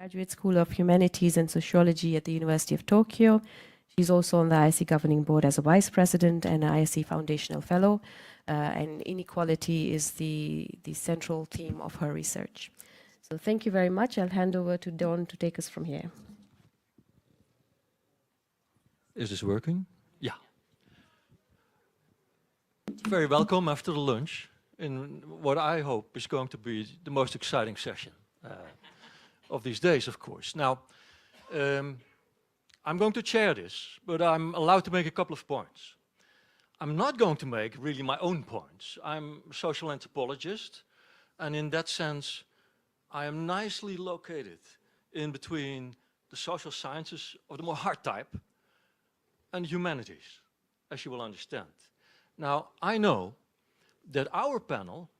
Graduate School of Humanities and Sociology at the University of Tokyo. She's also on the ISC Governing Board as a Vice President and an ISC Foundational Fellow. And inequality is the central theme of her research. So thank you very much. I'll hand over to Dawn to take us from here. Is this working? Yeah. Very welcome after the lunch in what I hope is going to be the most exciting session of these days, of course. Now, I'm going to chair this, but I'm allowed to make a couple of points. I'm not going to make really my own points. I'm a social anthropologist, and in that sense, I am nicely located in between the social sciences of the more hard type and humanities, as you will understand. Now, I know that our panel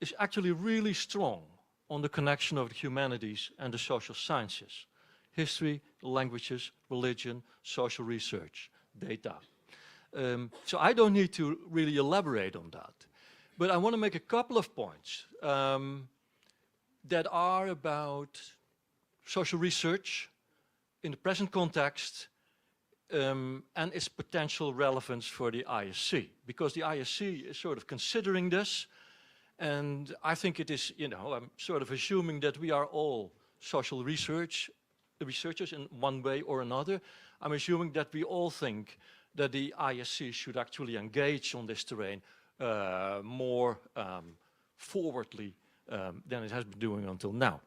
is actually really strong on the connection of the humanities and the social sciences. History, languages, religion, social research, data. So I don't need to really elaborate on that. But I want to make a couple of points that are about social research in the present context and its potential relevance for the ISC. Because the ISC is sort of considering this, and I think it is, I'm sort of assuming that we are all social researchers in one way or another. I'm assuming that we all think that the ISC should actually engage on this terrain more forwardly than it has been doing until now.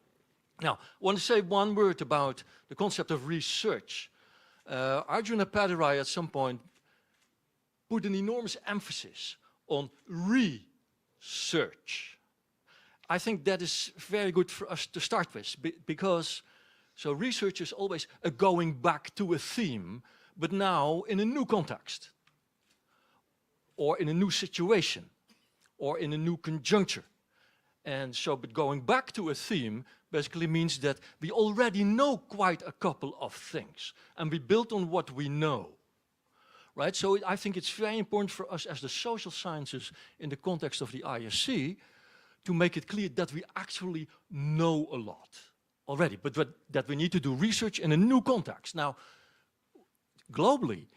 Now, I want to say one word about the concept of research. Arjuna Padirai at some point put an enormous emphasis on research. I think that is very good for us to start with, because so research is always a going back to a theme, but now in a new context, or in a new situation, or in a new conjuncture. And so, but going back to a theme basically means that we already know quite a couple of things, and we build on what we know, right? So I think it's very important for us as the social sciences in the context of the ISC to make it clear that we actually know a lot already, but that we need to do research in a new context. Now, globally,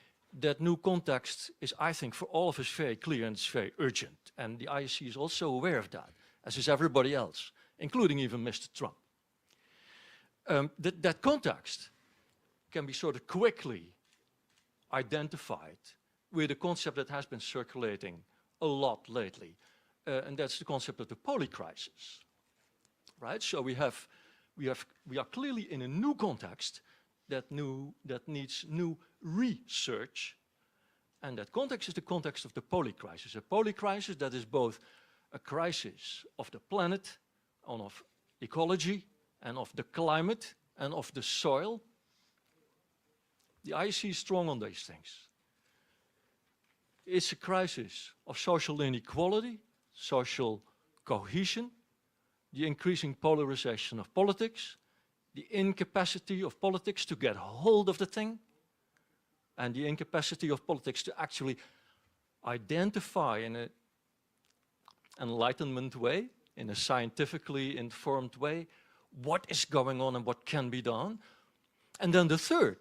that new context is, I think, for all of us very clear and it's very urgent. And the ISC is also aware of that, as is everybody else, including even Mr. Trump. That context can be sort of quickly identified with a concept that has been circulating a lot lately, and that's the concept of the polycrisis, right? So we are clearly in a new context that needs new research, and that context is the context of the polycrisis. A polycrisis that is both a crisis of the planet, and of ecology, and of the climate, and of the soil. The ISC is strong on these things. It's a crisis of social inequality, social cohesion, the increasing polarization of politics, the incapacity of politics to get hold of the thing, and the incapacity of politics to actually identify in an enlightenment way, in a scientifically informed way, what is going on and what can be done. And then the third,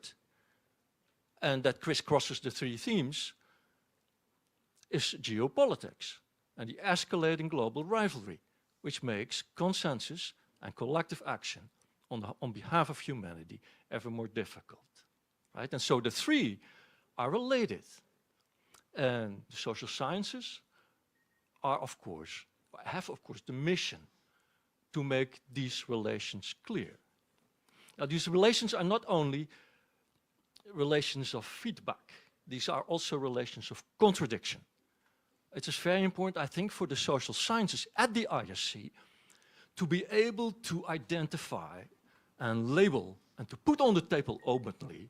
and that crisscrosses the three themes, is geopolitics and the escalating global rivalry, which makes consensus and collective action on behalf of humanity ever more difficult, right? And so the three are related. And the social sciences have of course the mission to make these relations clear. Now, these relations are not only relations of feedback, these are also relations of contradiction. It is very important, I think, for the social sciences at the ISC to be able to identify and label and to put on the table openly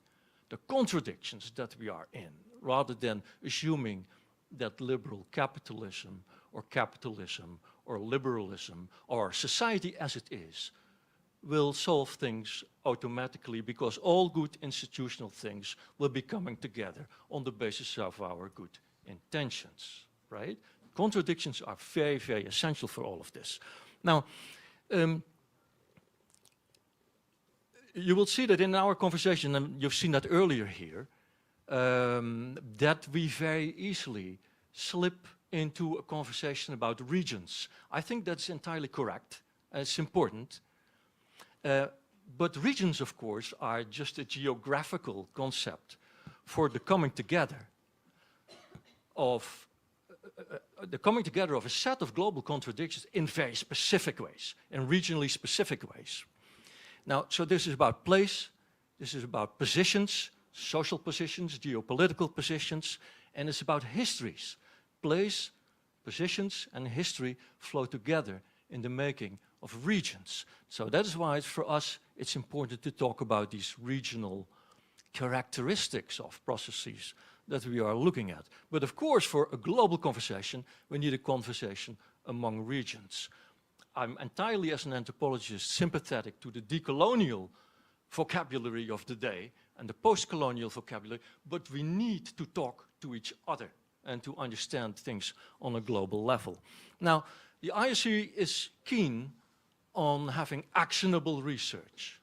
the contradictions that we are in, rather than assuming that liberal capitalism or liberalism or society as it is will solve things automatically, because all good institutional things will be coming together on the basis of our good intentions, right? Contradictions are very, very essential for all of this. Now, you will see that in our conversation, and you've seen that earlier here, that we very easily slip into a conversation about regions. I think that's entirely correct. It's important. But regions, of course, are just a geographical concept for the coming together of a set of global contradictions in very specific ways, in regionally specific ways. Now, so this is about place, this is about positions, social positions, geopolitical positions, and it's about histories. Place, positions, and history flow together in the making of regions. So that is why for us it's important to talk about these regional characteristics of processes that we are looking at. But of course, for a global conversation, we need a conversation among regions. I'm entirely, as an anthropologist, sympathetic to the decolonial vocabulary of the day and the post-colonial vocabulary, but we need to talk to each other and to understand things on a global level. Now, the ISC is keen on having actionable research.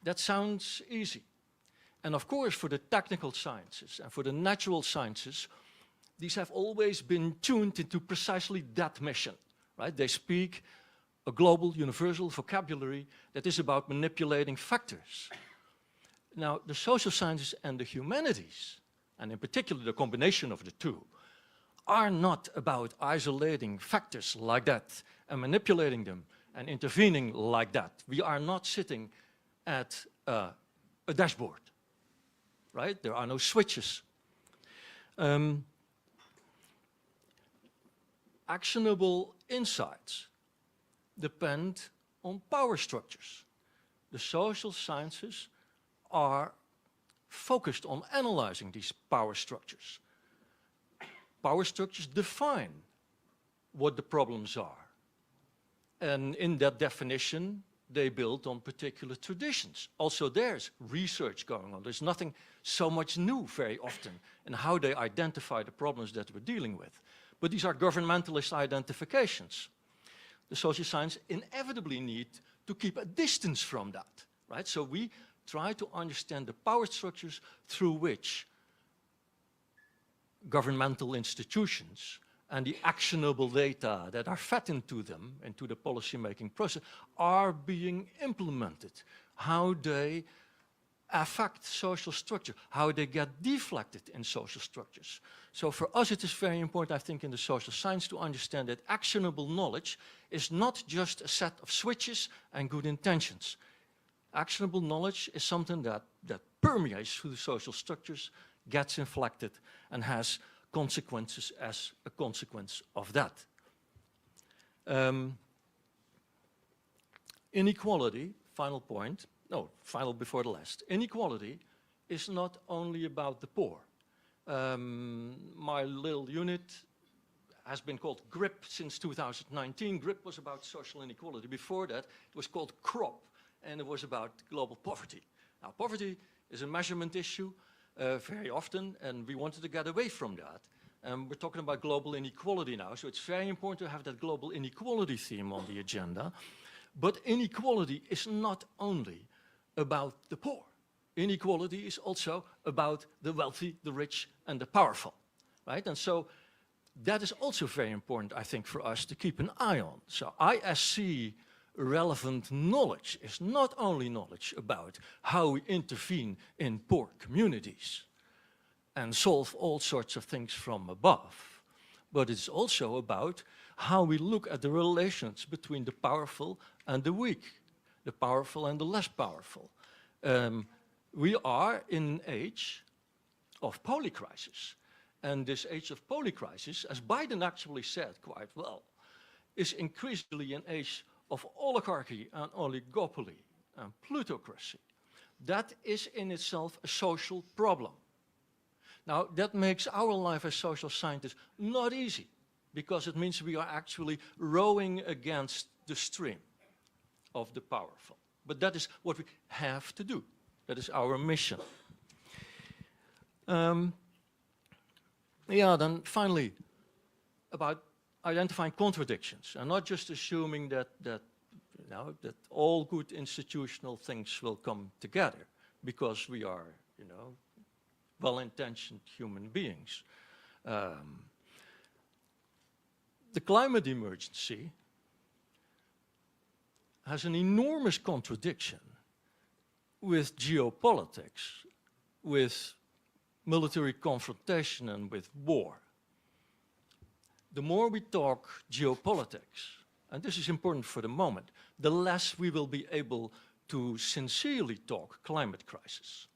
That sounds easy. And of course, for the technical sciences and for the natural sciences, these have always been tuned into precisely that mission, right? They speak a global, universal vocabulary that is about manipulating factors. Now, the social sciences and the humanities, and in particular the combination of the two, are not about isolating factors like that and manipulating them and intervening like that. We are not sitting at a dashboard, right? There are no switches. Actionable insights depend on power structures. The social sciences are focused on analyzing these power structures. Power structures define what the problems are. And in that definition, they build on particular traditions. Also there's research going on. There's nothing so much new very often in how they identify the problems that we're dealing with. But these are governmentalist identifications. The social sciences inevitably need to keep a distance from that, right? So we try to understand the power structures through which governmental institutions and the actionable data that are fed into them, into the policy-making process, are being implemented, how they affect social structure, how they get deflected in social structures. So for us it is very important, I think, in the social science to understand that actionable knowledge is not just a set of switches and good intentions. Actionable knowledge is something that permeates through the social structures, gets inflected, and has consequences as a consequence of that. Inequality, final point, no, final before the last. Inequality is not only about the poor. My little unit has been called GRIP since 2019. GRIP was about social inequality. Before that, it was called CROP, and it was about global poverty. Now, poverty is a measurement issue very often, and we wanted to get away from that. We're talking about global inequality now, so it's very important to have that global inequality theme on the agenda. But inequality is not only about the poor. Inequality is also about the wealthy, the rich, and the powerful, right? And so that is also very important, I think, for us to keep an eye on. So ISC relevant knowledge is not only knowledge about how we intervene in poor communities and solve all sorts of things from above, but it's also about how we look at the relations between the powerful and the weak, the powerful and the less powerful. We are in an age of polycrisis, and this age of polycrisis, as Biden actually said quite well, is increasingly an age of oligarchy and oligopoly and plutocracy. That is in itself a social problem. Now, that makes our life as social scientists not easy, because it means we are actually rowing against the stream of the powerful. But that is what we have to do. That is our mission. Yeah, then finally, about identifying contradictions and not just assuming that Now that all good institutional things will come together because we are, you know, well-intentioned human beings. The climate emergency has an enormous contradiction with geopolitics, with military confrontation and with war. The more we talk geopolitics, and this is important for the moment, the less we will be able to sincerely talk climate crisis.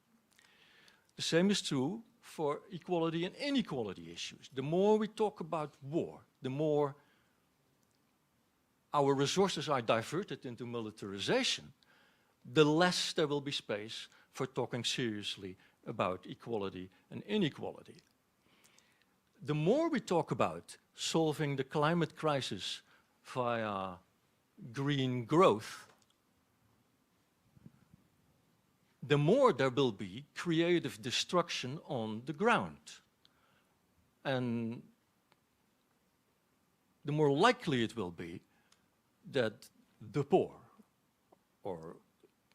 The same is true for equality and inequality issues. The more we talk about war, the more our resources are diverted into militarization, the less there will be space for talking seriously about equality and inequality. The more we talk about solving the climate crisis via green growth, the more there will be creative destruction on the ground. And the more likely it will be that the poor or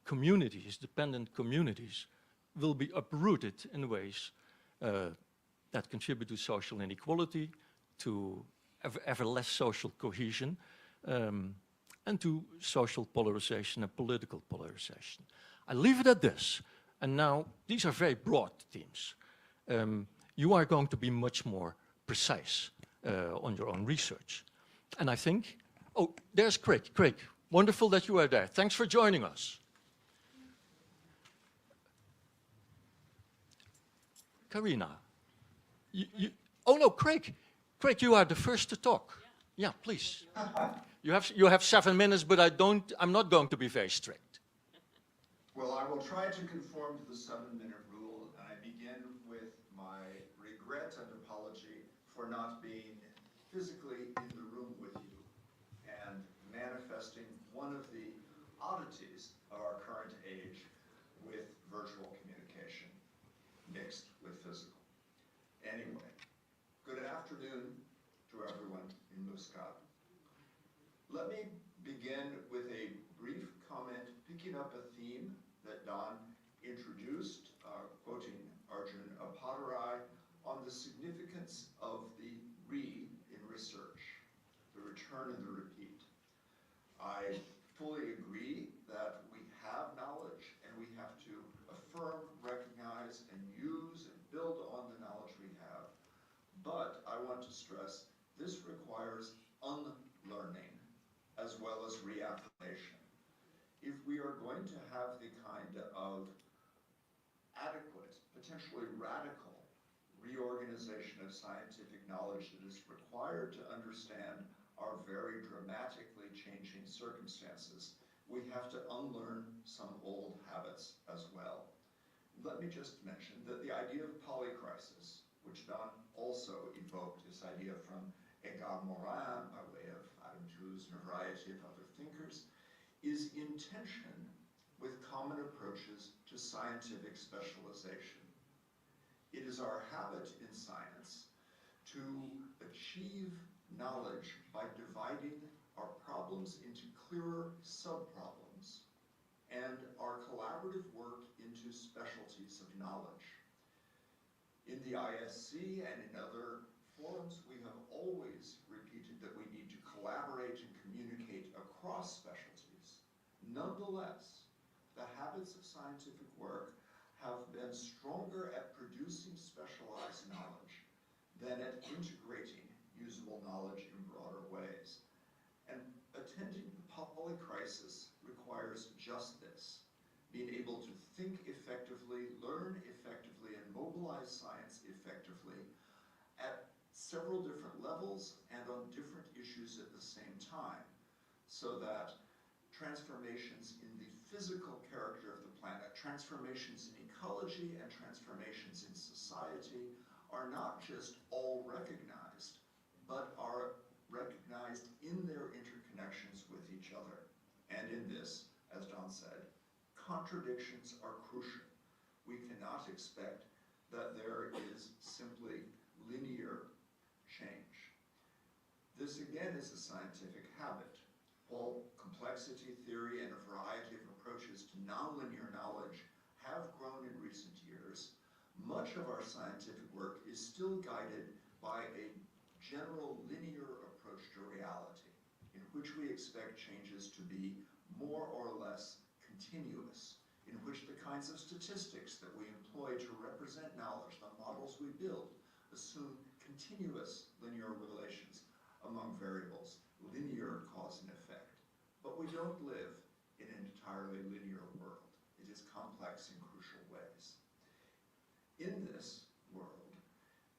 communities, dependent communities, will be uprooted in ways that contribute to social inequality, to ever less social cohesion, and to social polarization and political polarization. I leave it at this. And now, these are very broad themes. You are going to be much more precise on your own research. And I think, oh, there's Craig. Craig, wonderful that you are there. Thanks for joining us. Karina, oh no, Craig. Craig, you are the first to talk. Yeah, please. You have 7 minutes, but I'm not going to be very strict. Well, I will try to conform to the 7-minute rule, and I begin with my regret and apology for not being physically in the room with you and manifesting one of the oddities of our current age with virtual communication mixed with physical. Anyway, good afternoon to everyone in Muscat. Let me begin with a brief comment picking up a theme that Don introduced, quoting Arjun Appadurai, on the significance of the in research, the return and the repeat. I fully agree that we have knowledge and we have to affirm, recognize, and use and build on the knowledge we have. But I want to stress this requires unlearning as well as reaffirmation. If we are going to have the kind of adequate, potentially radical reorganization of scientific knowledge that is required to understand our very dramatically changing circumstances, we have to unlearn some old habits as well. Let me just mention that the idea of polycrisis, which Don also evoked, this idea from Edgar Morin by way of Adam Tooze and a variety of other thinkers, is in tension with common approaches to scientific specialization. It is our habit in science to achieve knowledge by dividing our problems into clearer subproblems and our collaborative work into specialties of knowledge. In the ISC and in other forums, we have always repeated that we need to collaborate and communicate across specialties. Nonetheless, the habits of scientific work have been stronger at producing specialized knowledge than at integrating usable knowledge in broader ways. And attending the polycrisis requires just this, being able to think effectively, learn effectively, and mobilize science effectively at several different levels and on different issues at the same time, so that transformations in the physical character of the planet, transformations in ecology and transformations in society are not just all recognized, but are recognized in their interconnections with each other. And in this, as Don said, contradictions are crucial. We cannot expect that there is simply linear change. This again is a scientific habit. All complexity theory Much of our scientific work is still guided by a general linear approach to reality, in which we expect changes to be more or less continuous, in which the kinds of statistics that we employ to represent knowledge, the models we build, assume continuous linear relations among variables, linear cause and effect. But we don't live in an entirely linear world. It is complex in crucial ways. In this world,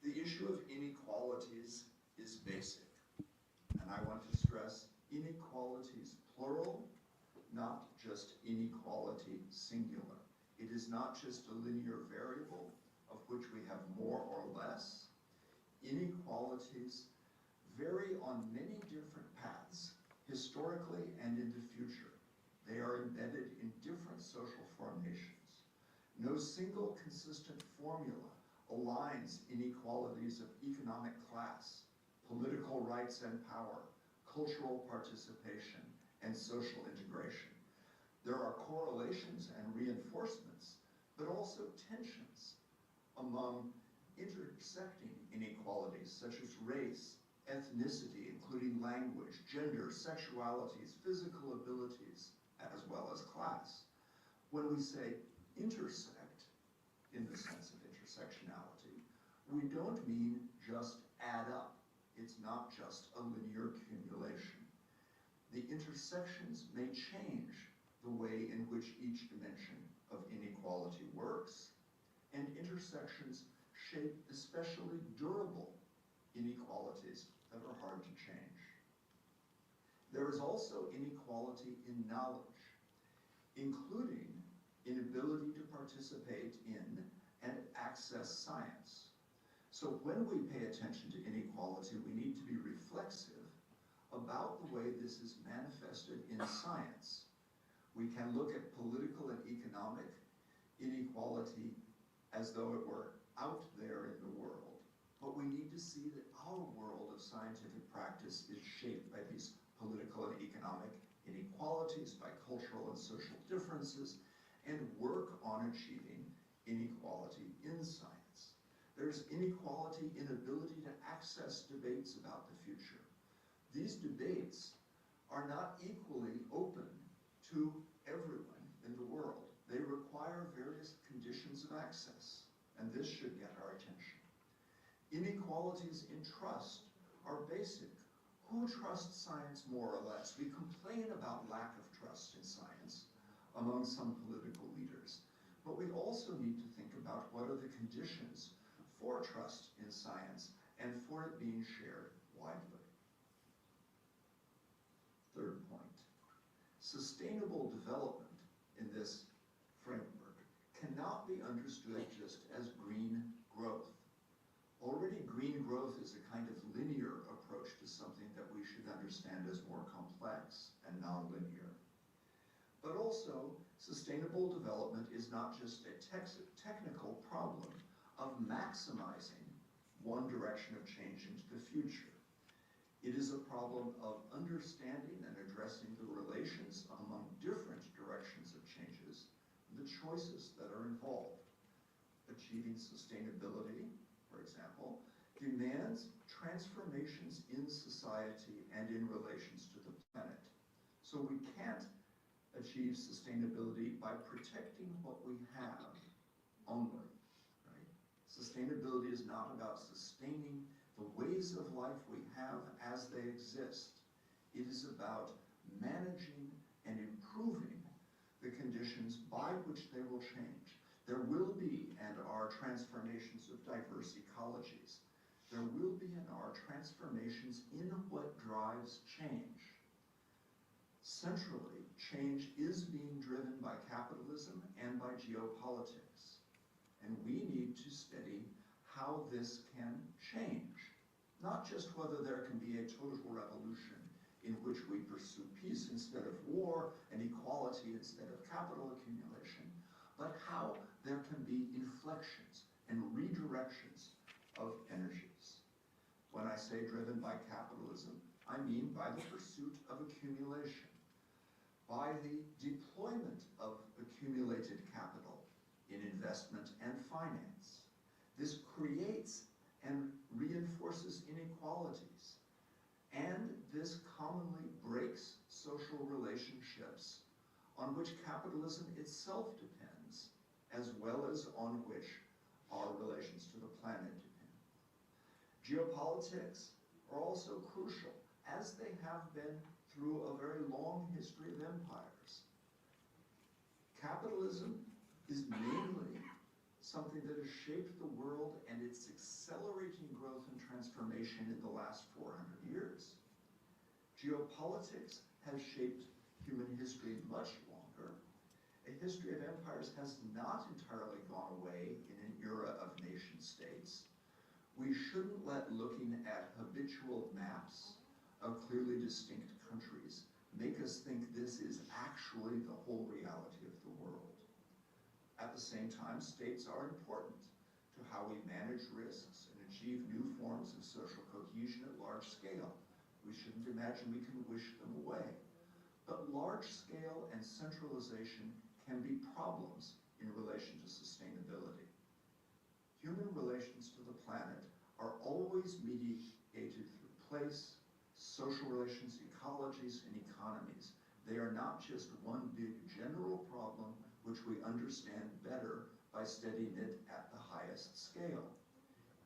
the issue of inequalities is basic. And I want to stress inequalities plural, not just inequality singular. It is not just a linear variable of which we have more or less. Inequalities vary on many different paths, historically and in the future. They are embedded in different social formations. No single consistent formula aligns inequalities of economic class, political rights and power, cultural participation, and social integration. There are correlations and reinforcements, but also tensions among intersecting inequalities such as race, ethnicity, including language, gender, sexualities, physical abilities, as well as class. When we say intersect, in the sense of intersectionality, we don't mean just add up. It's not just a linear accumulation. The intersections may change the way in which each dimension of inequality works, and intersections shape especially durable inequalities that are hard to change. There is also inequality in knowledge, including inability to participate in and access science. So when we pay attention to inequality, we need to be reflexive about the way this is manifested in science. We can look at political and economic inequality as though it were out there in the world. But we need to see that our world of scientific practice is shaped by these political and economic inequalities, by cultural and social differences, and work on achieving inequality in science. There's inequality in ability to access debates about the future. These debates are not equally open to everyone in the world. They require various conditions of access, and this should get our attention. Inequalities in trust are basic. Who trusts science more or less? We complain about lack of trust in science among some political leaders, but we also need to think about what are the conditions for trust in science and for it being shared widely. Third point, sustainable development in this framework cannot be understood just as green growth. Already green growth is a kind of linear approach to something that we should understand as more complex and nonlinear. But also, sustainable development is not just a technical problem of maximizing one direction of change into the future. It is a problem of understanding and addressing the relations among different directions of changes, the choices that are involved. Achieving sustainability, for example, demands transformations in society and in relations to the planet. So we can't achieve sustainability by protecting what we have only, right? Sustainability is not about sustaining the ways of life we have as they exist. It is about managing and improving the conditions by which they will change. There will be and are transformations of diverse ecologies. There will be and are transformations in what drives change. Centrally, change is being driven by capitalism and by geopolitics. And we need to study how this can change. Not just whether there can be a total revolution in which we pursue peace instead of war and equality instead of capital accumulation, but how there can be inflections and redirections of energies. When I say driven by capitalism, I mean by the pursuit of accumulation, by the deployment of accumulated capital in investment and finance, This creates and reinforces inequalities, and this commonly breaks social relationships on which capitalism itself depends, as well as on which our relations to the planet depend. Geopolitics are also crucial, as they have been through a very long history of empires. Capitalism is mainly something that has shaped the world and its accelerating growth and transformation in the last 400 years. Geopolitics has shaped human history much longer. A history of empires has not entirely gone away in an era of nation states. We shouldn't let looking at habitual maps of clearly distinct countries make us think this is actually the whole reality of the world. At the same time, states are important to how we manage risks and achieve new forms of social cohesion at large scale. We shouldn't imagine we can wish them away. But large scale and centralization can be problems in relation to sustainability. Human relations to the planet are always mediated through place, social relations, ecologies, and economies. They are not just one big general problem which we understand better by studying it at the highest scale.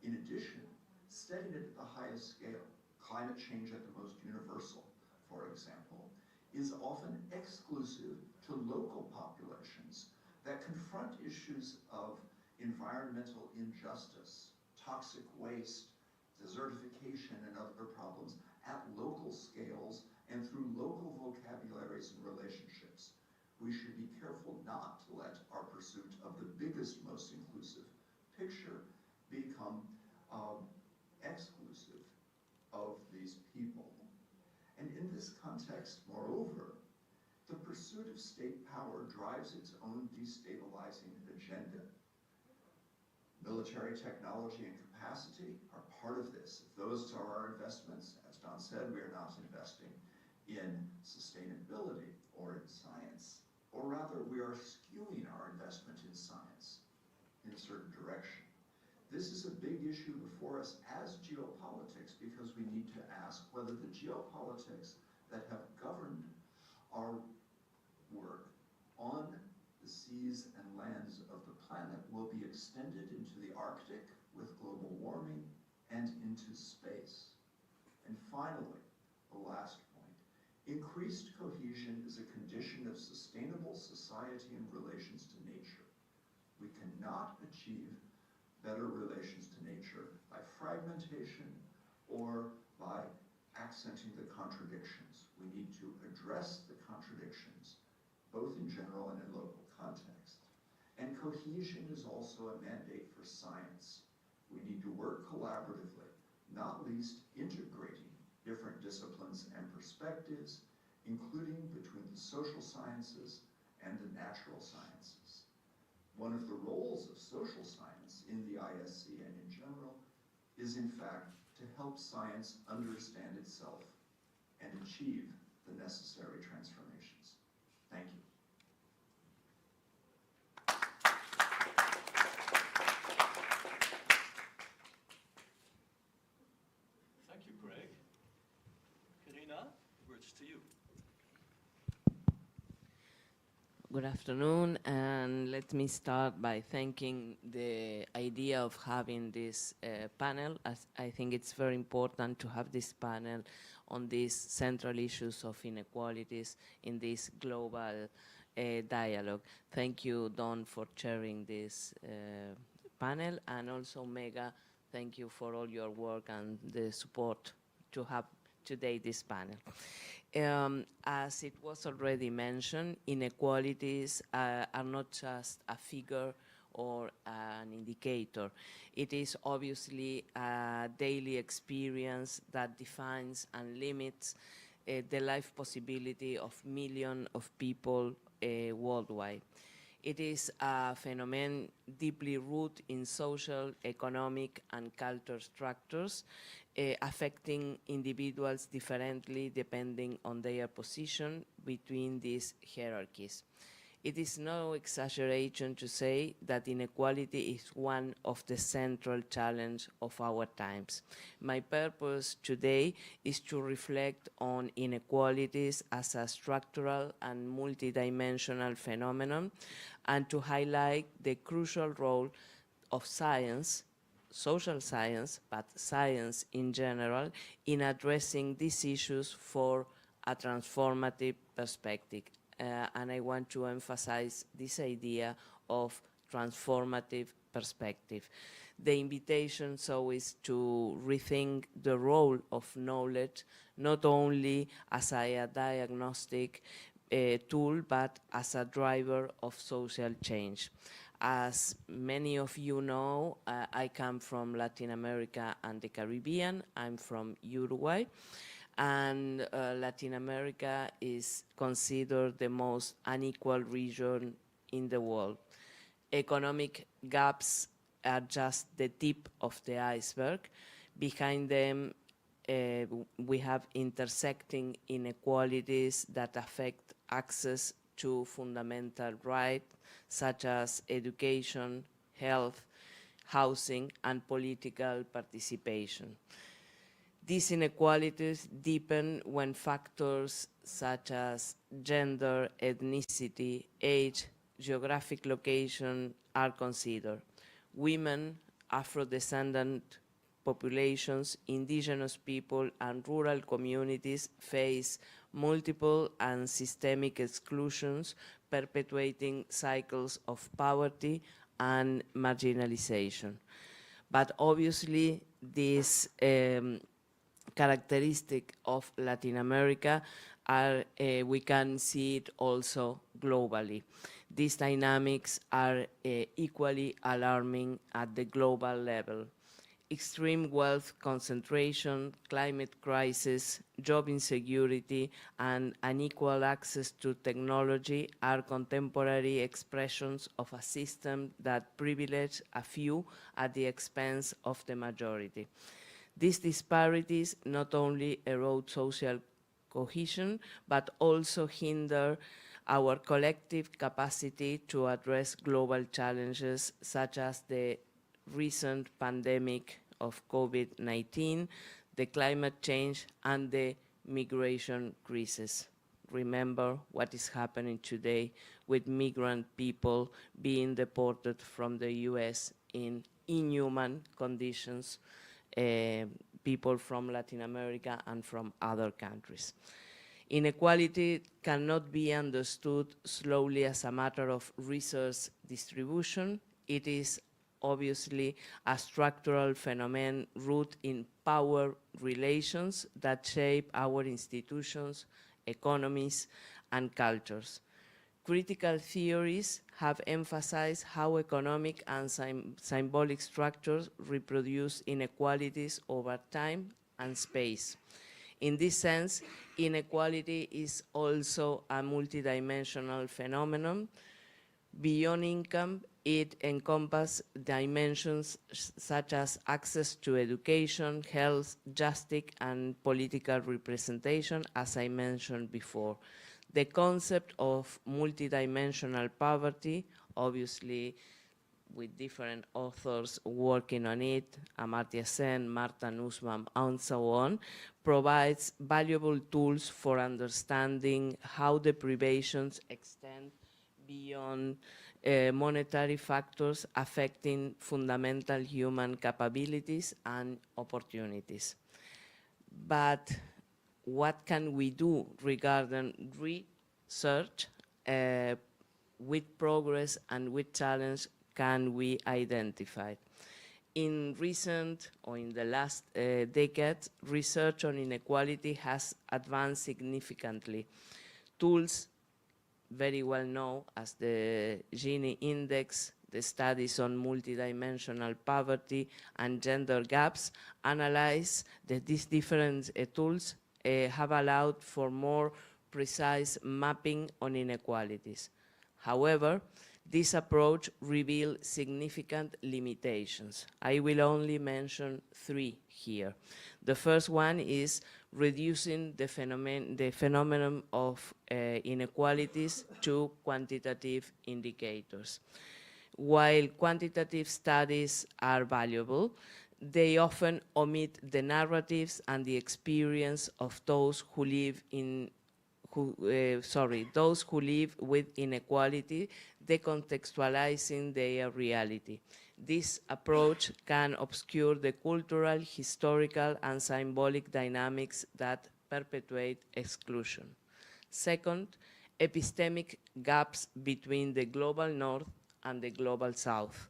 In addition, studying it at the highest scale, climate change at the most universal, for example, is often exclusive to local populations that confront issues of environmental injustice, toxic waste, desertification, and other problems at local scales and through local vocabularies and relationships. We should be careful not to let our pursuit of the biggest, most inclusive picture become exclusive of these people. And in this context, moreover, the pursuit of state power drives its own destabilizing agenda. Military technology and capacity are part of this. If those are our investments, as Don said, we are not investing in sustainability or in science, or rather we are skewing our investment in science in a certain direction. This is a big issue before us as geopolitics, because we need to ask whether the geopolitics that have governed our work on the seas and lands of the planet will be extended into the Arctic with global warming and into space. And finally, the last point, increased cohesion is a condition of sustainable society and relations to nature. We cannot achieve better relations to nature by fragmentation or by accenting the contradictions. We need to address the contradictions, both in general and in local context. And cohesion is also a mandate for science. We need to work collaboratively, not least integrating different disciplines and perspectives, including between the social sciences and the natural sciences. One of the roles of social science in the ISC and in general is, in fact, to help science understand itself and achieve the necessary transformations. Thank you. Thank you, Craig. Karina, words to you. Good afternoon, and let me start by thanking the idea of having this panel, as I think it's very important to have this panel on these central issues of inequalities in this global dialogue. Thank you, Don, for chairing this panel, and also Mega, thank you for all your work and the support to have today this panel. As it was already mentioned, inequalities are not just a figure or an indicator. It is obviously a daily experience that defines and limits the life possibility of millions of people worldwide. It is a phenomenon deeply rooted in social, economic, and cultural structures, affecting individuals differently depending on their position between these hierarchies. It is no exaggeration to say that inequality is one of the central challenges of our times. My purpose today is to reflect on inequalities as a structural and multidimensional phenomenon, and to highlight the crucial role of science, social science, but science in general, in addressing these issues for a transformative perspective. And I want to emphasize this idea of transformative perspective. The invitation so is to rethink the role of knowledge, not only as a diagnostic tool, but as a driver of social change. As many of you know, I come from Latin America and the Caribbean. I'm from Uruguay. And Latin America is considered the most unequal region in the world. Economic gaps are just the tip of the iceberg. Behind them, we have intersecting inequalities that affect access to fundamental rights such as education, health, housing, and political participation. These inequalities deepen when factors such as gender, ethnicity, age, geographic location are considered. Women, Afro-descendant populations, indigenous people, and rural communities face multiple and systemic exclusions, perpetuating cycles of poverty and marginalization. But obviously, this characteristic of Latin America are, we can see it also globally. These dynamics are equally alarming at the global level. Extreme wealth concentration, climate crisis, job insecurity, and unequal access to technology are contemporary expressions of a system that privileges a few at the expense of the majority. These disparities not only erode social cohesion, but also hinder our collective capacity to address global challenges such as the recent pandemic of COVID-19, the climate change, and the migration crisis. Remember what is happening today with migrant people being deported from the US in inhuman conditions, people from Latin America and from other countries. Inequality cannot be understood solely as a matter of resource distribution. It is obviously a structural phenomenon rooted in power relations that shape our institutions, economies, and cultures. Critical theories have emphasized how economic and symbolic structures reproduce inequalities over time and space. In this sense, inequality is also a multidimensional phenomenon. Beyond income, it encompasses dimensions such as access to education, health, justice, and political representation, as I mentioned before. The concept of multidimensional poverty, obviously with different authors working on it, Amartya Sen, Marta Nussbaum, and so on, provides valuable tools for understanding how deprivations extend beyond monetary factors affecting fundamental human capabilities and opportunities. But what can we do regarding research? With progress and with challenge can we identify? In recent or in the last decade, research on inequality has advanced significantly. Tools very well known as the Gini Index, the studies on multidimensional poverty and gender gaps, analyze that these different tools have allowed for more precise mapping on inequalities. However, this approach reveals significant limitations. I will only mention three here. The first one is reducing the phenomenon of inequalities to quantitative indicators. While quantitative studies are valuable, they often omit the narratives and the experience of those who live those who live with inequality, decontextualizing their reality. This approach can obscure the cultural, historical, and symbolic dynamics that perpetuate exclusion. Second, epistemic gaps between the global north and the global south.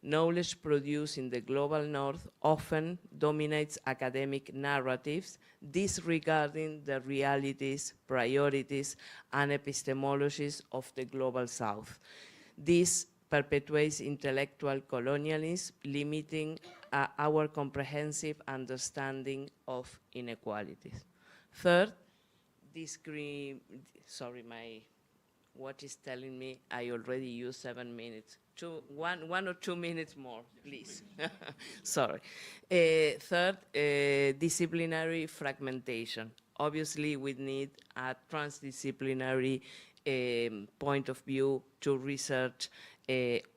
Knowledge produced in the global north often dominates academic narratives, disregarding the realities, priorities, and epistemologies of the global south. This perpetuates intellectual colonialism, limiting our comprehensive understanding of inequalities. Third, sorry, my watch is telling me I already used 7 minutes. One or 2 minutes more, please. Sorry. Third, disciplinary fragmentation. Obviously, we need a transdisciplinary point of view to research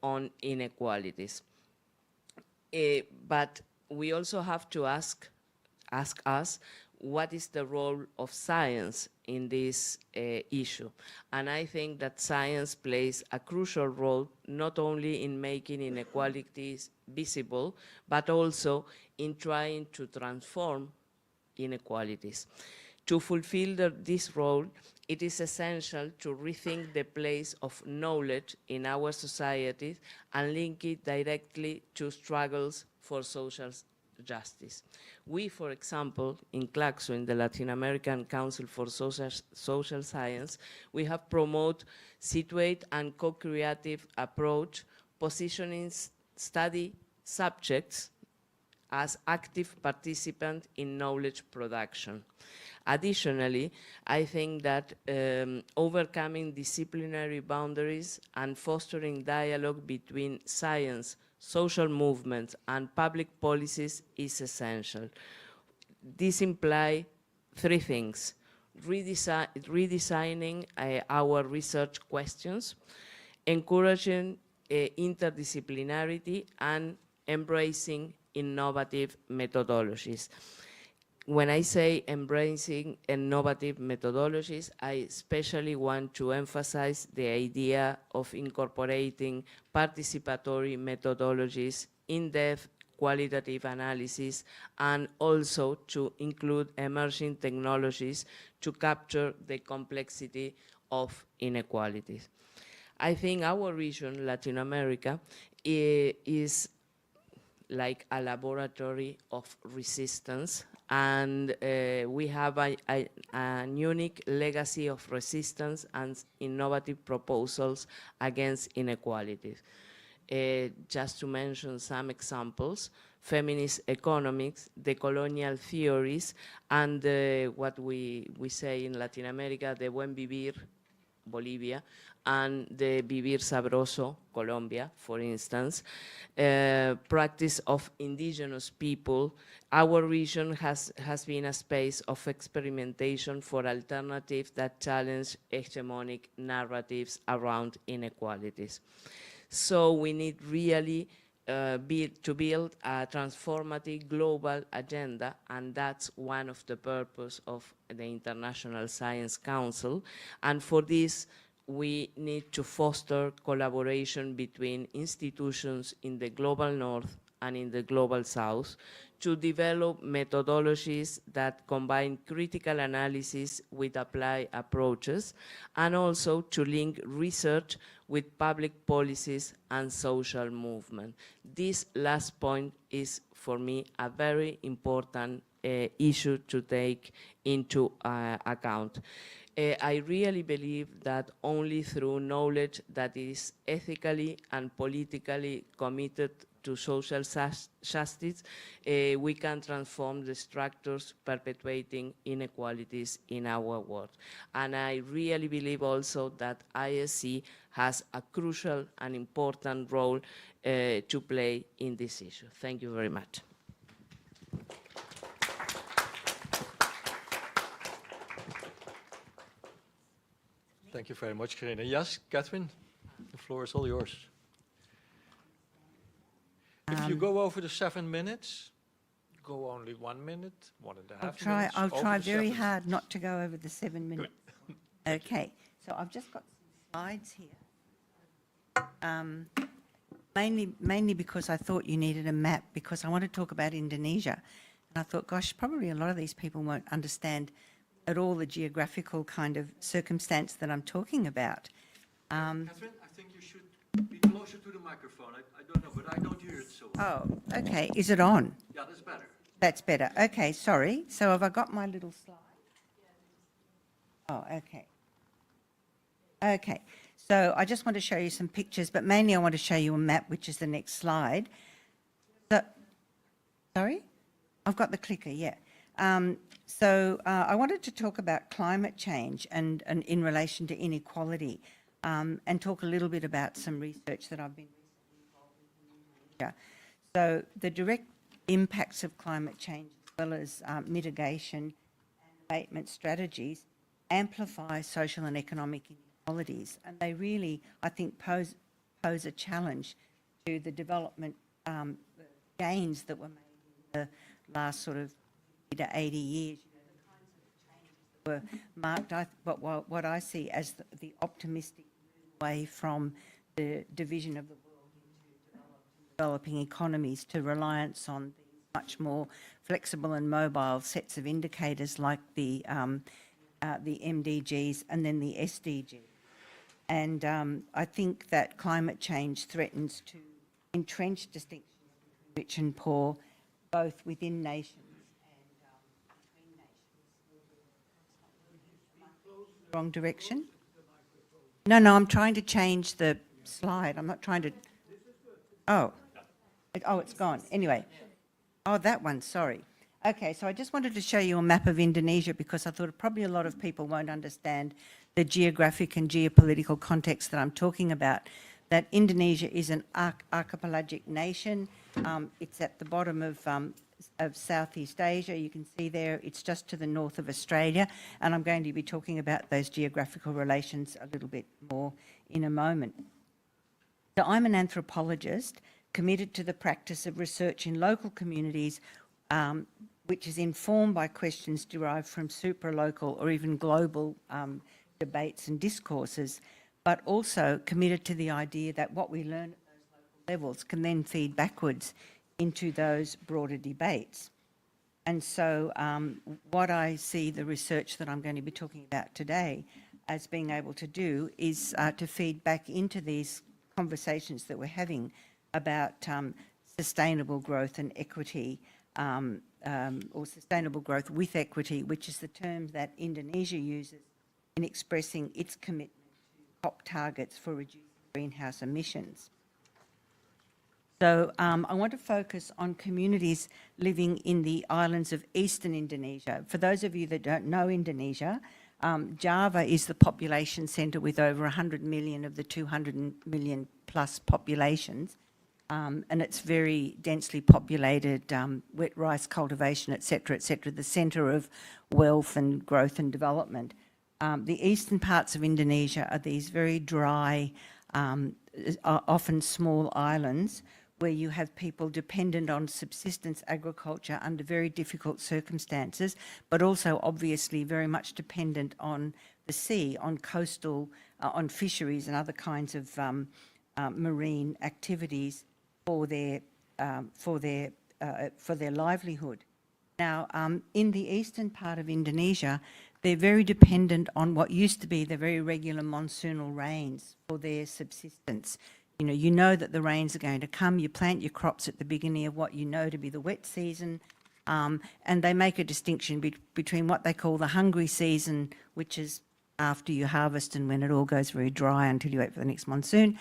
on inequalities. But we also have to ask us, what is the role of science in this issue? And I think that science plays a crucial role, not only in making inequalities visible, but also in trying to transform inequalities. To fulfill this role, it is essential to rethink the place of knowledge in our societies and link it directly to struggles for social justice. We, for example, in CLACSO, in the Latin American Council for Social Science, we have promoted situate and co-creative approach, positioning study subjects as active participants in knowledge production. Additionally, I think that overcoming disciplinary boundaries and fostering dialogue between science, social movements, and public policies is essential. This implies 3 things: redesigning our research questions, encouraging interdisciplinarity, and embracing innovative methodologies. When I say embracing innovative methodologies, I especially want to emphasize the idea of incorporating participatory methodologies, in-depth qualitative analysis, and also to include emerging technologies to capture the complexity of inequalities. I think our region, Latin America, is like a laboratory of resistance, and we have a unique legacy of resistance and innovative proposals against inequalities. Just to mention some examples: feminist economics, decolonial theories, and what we say in Latin America, the buen vivir, Bolivia, and the vivir sabroso, Colombia, for instance. Practice of indigenous people. Our region has been a space of experimentation for alternatives that challenge hegemonic narratives around inequalities. So we need really to build a transformative global agenda, and that's one of the purposes of the International Science Council. And for this, we need to foster collaboration between institutions in the global north and in the global south to develop methodologies that combine critical analysis with applied approaches, and also to link research with public policies and social movement. This last point is, for me, a very important issue to take into account. I really believe that only through knowledge that is ethically and politically committed to social justice, we can transform the structures perpetuating inequalities in our world. And I really believe also that ISC has a crucial and important role to play in this issue. Thank you very much. Thank you very much, Karina. Yes, Catherine, the floor is all yours. If you go over the 7 minutes, go only 1 minute, 1.5 minutes. I'll over try the very 7. hard not to go over the 7 minutes. Okay, so I've just got some slides here. Mainly because I thought you needed a map, because I want to talk about Indonesia. And I thought, gosh, probably a lot of these people won't understand at all the geographical kind of circumstance that I'm talking about. Catherine, I think you should be closer to the microphone. I don't know, but I don't hear it so well. Oh, okay, is it on? Yeah, that's better. That's better. Okay, sorry. So have I got my little slide? Oh, okay. Okay, so I just want to show you some pictures, but mainly I want to show you a map, which is the next slide. So, sorry? I've got the clicker, yeah. I wanted to talk about climate change and in relation to inequality, and talk a little bit about some research that I've been recently involved in Indonesia. So the direct impacts of climate change, as well as mitigation and abatement strategies, amplify social and economic inequalities, and they really, I think, pose a challenge to the development gains that were made in the last sort of 50 to 80 years. You know, the kinds of changes that were marked, what I see as the optimistic way from the division of the world into developing economies to reliance on these much more flexible and mobile sets of indicators like the MDGs and then the SDGs. And I think that climate change threatens to entrench distinctions between rich and poor, both within nations and between nations. Wrong direction? No, I'm trying to change the slide. I'm not trying to... Oh. It's gone. Anyway. Oh, that one, sorry. Okay, so I just wanted to show you a map of Indonesia because I thought probably a lot of people won't understand the geographic and geopolitical context that I'm talking about. That Indonesia is an archipelagic nation. It's at the bottom of Southeast Asia. You can see there, it's just to the north of Australia, and I'm going to be talking about those geographical relations a little bit more in a moment. So I'm an anthropologist committed to the practice of research in local communities, which is informed by questions derived from supralocal or even global debates and discourses, but also committed to the idea that what we learn at those local levels can then feed backwards into those broader debates. And so what I see the research that I'm going to be talking about today as being able to do is to feed back into these conversations that we're having about sustainable growth and equity, or sustainable growth with equity, which is the term that Indonesia uses in expressing its commitment to COP targets for reducing greenhouse emissions. So I want to focus on communities living in the islands of eastern Indonesia. For those of you that don't know Indonesia, Java is the population centre with over 100 million of the 200 million plus populations. And it's very densely populated, wet rice cultivation, et cetera, the centre of wealth and growth and development. The eastern parts of Indonesia are these very dry, often small islands where you have people dependent on subsistence agriculture under very difficult circumstances, but also obviously very much dependent on the sea, on coastal, on fisheries and other kinds of marine activities for their livelihood. Now, in the eastern part of Indonesia, they're very dependent on what used to be the very regular monsoonal rains for their subsistence. You know that the rains are going to come. You plant your crops at the beginning of what you know to be the wet season, and they make a distinction between what they call the hungry season, which is after you harvest and when it all goes very dry until you wait for the next monsoon,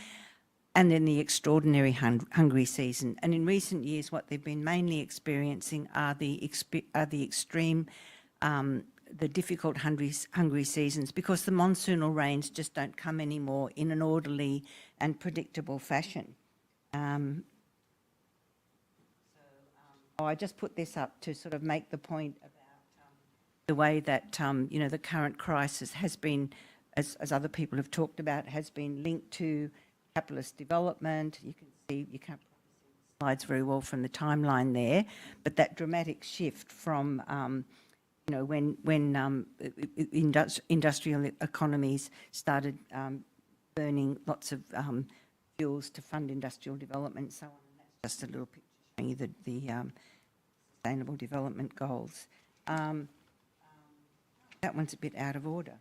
and then the extraordinary hungry season. And in recent years, what they've been mainly experiencing are the extreme, the difficult hungry seasons, because the monsoonal rains just don't come anymore in an orderly and predictable fashion. I just put this up to sort of make the point about the way that the current crisis has been as other people have talked about, has been linked to capitalist development. You can see, you can't slides very well from the timeline there, but that dramatic shift from, you know, when industrial economies started burning lots of fuels to fund industrial development and so on. That's just a little picture showing you the Sustainable Development Goals. That one's a bit out of order.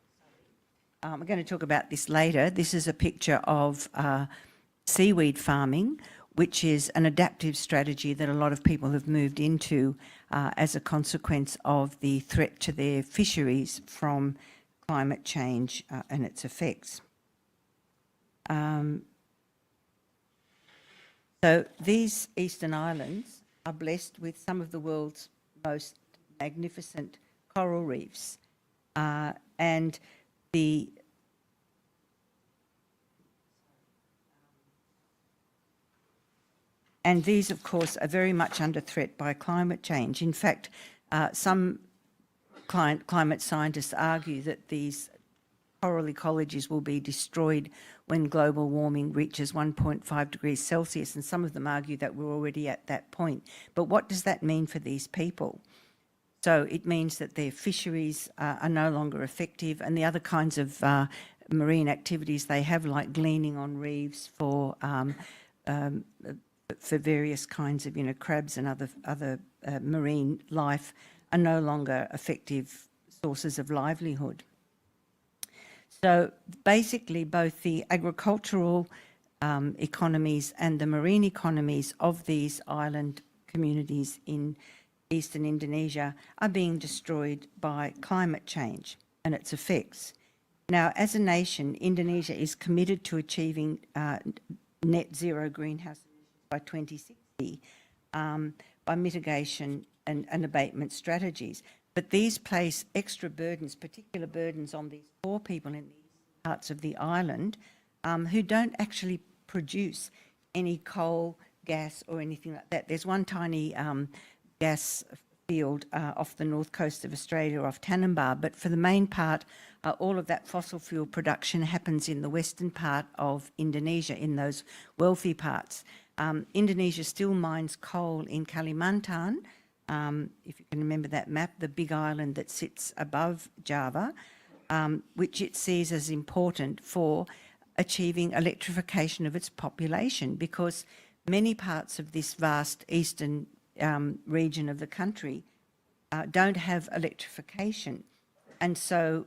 We're going to talk about this later. This is a picture of seaweed farming, which is an adaptive strategy that a lot of people have moved into as a consequence of the threat to their fisheries from climate change and its effects. So these eastern islands are blessed with some of the world's most magnificent coral reefs, and these, of course, are very much under threat by climate change. In fact, some climate scientists argue that these coral ecologies will be destroyed when global warming reaches 1.5 degrees Celsius, and some of them argue that we're already at that point. But what does that mean for these people? So it means that their fisheries are no longer effective, and the other kinds of marine activities they have, like gleaning on reefs for various kinds of, you know, crabs and other marine life, are no longer effective sources of livelihood. So basically, both the agricultural economies and the marine economies of these island communities in eastern Indonesia are being destroyed by climate change and its effects. Now, as a nation, Indonesia is committed to achieving net zero greenhouse emissions by 2060 by mitigation and abatement strategies. But these place extra burdens, particular burdens, on these poor people in these parts of the island who don't actually produce any coal, gas or anything like that. There's one tiny gas field off the north coast of Australia, off Tanimbar, but for the main part, all of that fossil fuel production happens in the western part of Indonesia, in those wealthy parts. Indonesia still mines coal in Kalimantan, if you can remember that map, the big island that sits above Java, which it sees as important for achieving electrification of its population, because many parts of this vast eastern region of the country don't have electrification. And so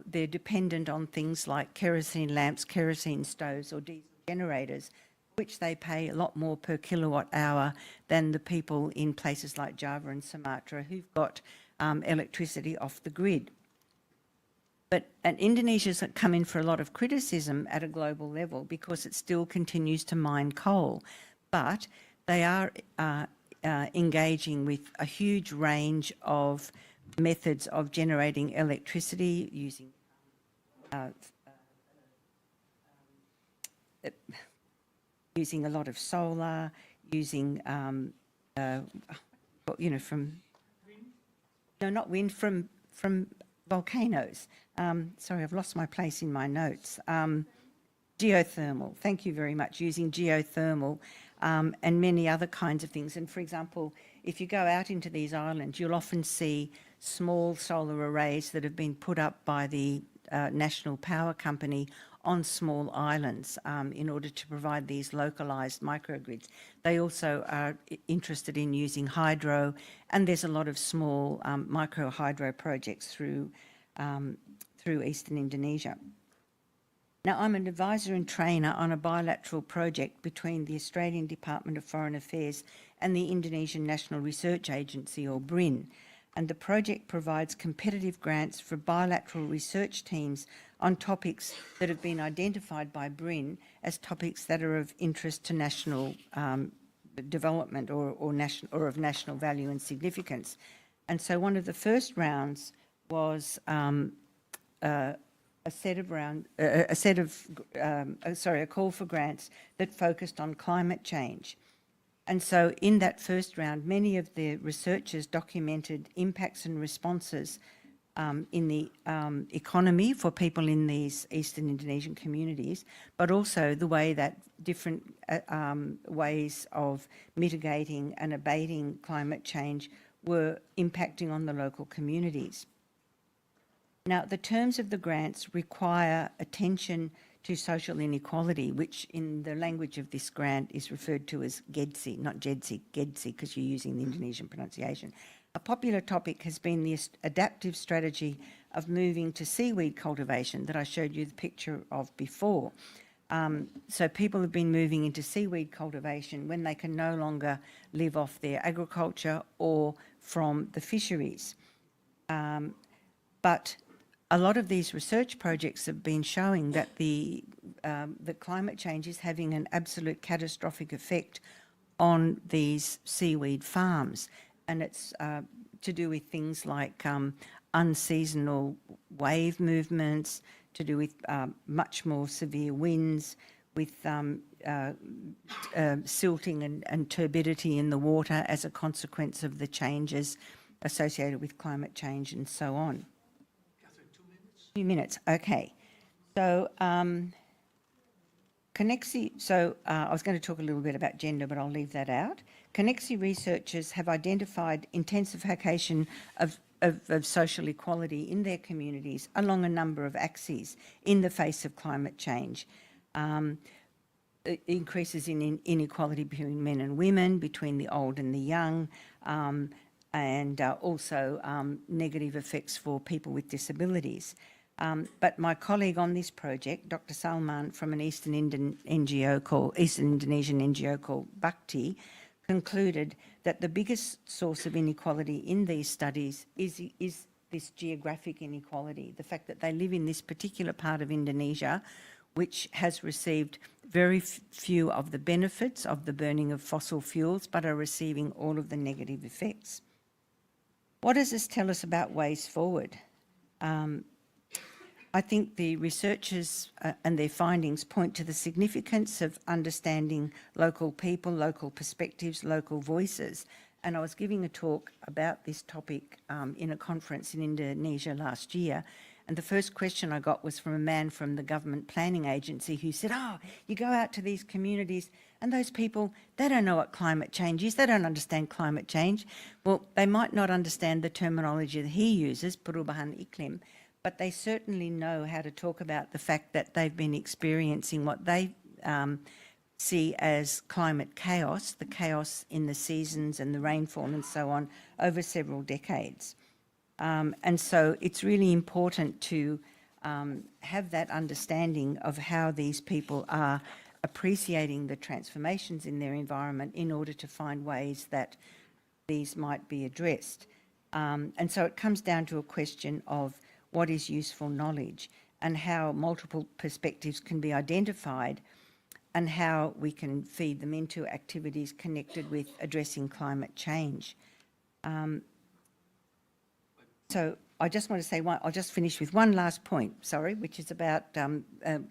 they're dependent on things like kerosene lamps, kerosene stoves or diesel generators, which they pay a lot more per kilowatt hour than the people in places like Java and Sumatra who've got electricity off the grid. And Indonesia's come in for a lot of criticism at a global level because it still continues to mine coal. But they are engaging with a huge range of methods of generating electricity using using a lot of solar, using you know, not wind, from volcanoes. Sorry, I've lost my place in my notes. Geothermal, thank you very much, using geothermal and many other kinds of things. And for example, if you go out into these islands, you'll often see small solar arrays that have been put up by the national power company on small islands in order to provide these localised microgrids. They also are interested in using hydro, and there's a lot of small micro hydro projects through eastern Indonesia. Now, I'm an advisor and trainer on a bilateral project between the Australian Department of Foreign Affairs and the Indonesian National Research Agency, or BRIN, and the project provides competitive grants for bilateral research teams on topics that have been identified by BRIN as topics that are of interest to national development or of national value and significance. And so one of the first rounds was a call for grants that focused on climate change. And so in that first round, many of the researchers documented impacts and responses in the economy for people in these Eastern Indonesian communities, but also the way that different ways of mitigating and abating climate change were impacting on the local communities. Now, the terms of the grants require attention to social inequality, which in the language of this grant is referred to as GEDSI, not JEDSI, GEDSI, because you're using the Indonesian pronunciation. A popular topic has been the adaptive strategy of moving to seaweed cultivation that I showed you the picture of before. So people have been moving into seaweed cultivation when they can no longer live off their agriculture or from the fisheries. But a lot of these research projects have been showing that the climate change is having an absolute catastrophic effect on these seaweed farms. And it's to do with things like unseasonal wave movements, to do with much more severe winds, with silting and turbidity in the water as a consequence of the changes associated with climate change and so on. Catherine, 2 minutes? 2 minutes, okay. So I was going to talk a little bit about gender, but I'll leave that out. Connexi researchers have identified intensification of social equality in their communities along a number of axes in the face of climate change. Increases in inequality between men and women, between the old and the young, and also negative effects for people with disabilities. But my colleague on this project, Dr. Salman from an Eastern Indonesian NGO called Bhakti, concluded that the biggest source of inequality in these studies is this geographic inequality, the fact that they live in this particular part of Indonesia, which has received very few of the benefits of the burning of fossil fuels, but are receiving all of the negative effects. What does this tell us about ways forward? I think the researchers and their findings point to the significance of understanding local people, local perspectives, local voices. And I was giving a talk about this topic in a conference in Indonesia last year. And the first question I got was from a man from the government planning agency who said, oh, you go out to these communities and those people, they don't know what climate change is. They don't understand climate change. Well, they might not understand the terminology that he uses, perubahan iklim, but they certainly know how to talk about the fact that they've been experiencing what they see as climate chaos, the chaos in the seasons and the rainfall and so on over several decades. And so it's really important to have that understanding of how these people are appreciating the transformations in their environment in order to find ways that these might be addressed. And so it comes down to a question of what is useful knowledge and how multiple perspectives can be identified and how we can feed them into activities connected with addressing climate change. So I just want to say I'll just finish with one last point, sorry, which is about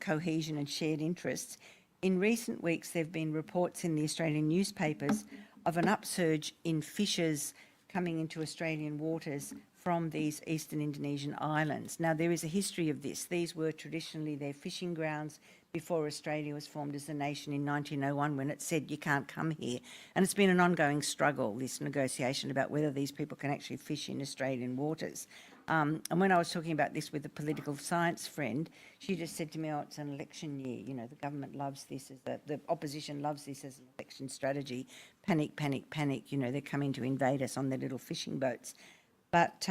cohesion and shared interests. In recent weeks, there have been reports in the Australian newspapers of an upsurge in fishes coming into Australian waters from these eastern Indonesian islands. Now, there is a history of this. These were traditionally their fishing grounds before Australia was formed as a nation in 1901, when it said you can't come here. And it's been an ongoing struggle, this negotiation about whether these people can actually fish in Australian waters. And when I was talking about this with a political science friend, she just said to me, oh, it's an election year. You know, the government loves this, the opposition loves this as an election strategy. Panic, panic, panic. You know, they're coming to invade us on their little fishing boats. But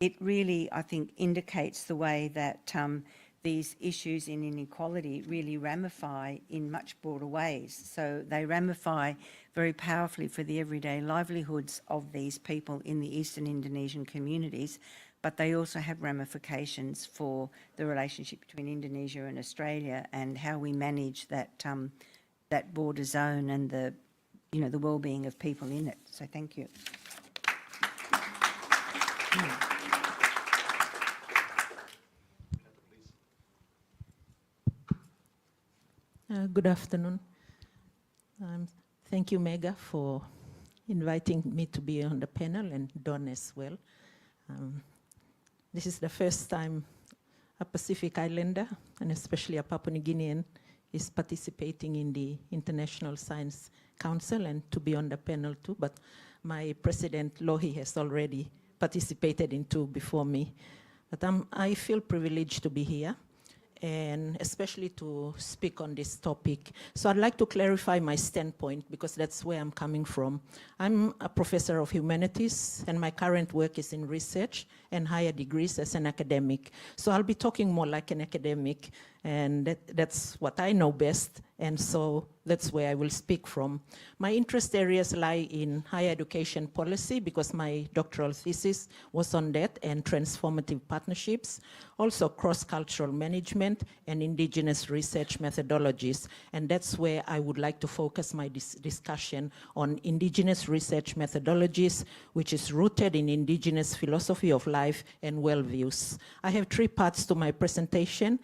it really, I think, indicates the way that these issues in inequality really ramify in much broader ways. So they ramify very powerfully for the everyday livelihoods of these people in the Eastern Indonesian communities, but they also have ramifications for the relationship between Indonesia and Australia and how we manage that that border zone and the well-being of people in it. So thank you. Good afternoon. Thank you, Mega, for inviting me to be on the panel, and Don as well. this is the first time a Pacific Islander, and especially a Papua New Guinean, is participating in the International Science Council and to be on the panel too, but my president, Lohi, has already participated in two before me. But I feel privileged to be here, and especially to speak on this topic. So I'd like to clarify my standpoint, because that's where I'm coming from. I'm a professor of humanities, and my current work is in research and higher degrees as an academic. So I'll be talking more like an academic, and that's what I know best, and so that's where I will speak from. My interest areas lie in higher education policy, because my doctoral thesis was on that, and transformative partnerships, also cross-cultural management and indigenous research methodologies. And that's where I would like to focus my discussion on indigenous research methodologies, which is rooted in indigenous philosophy of life and worldviews. I have three parts to my presentation.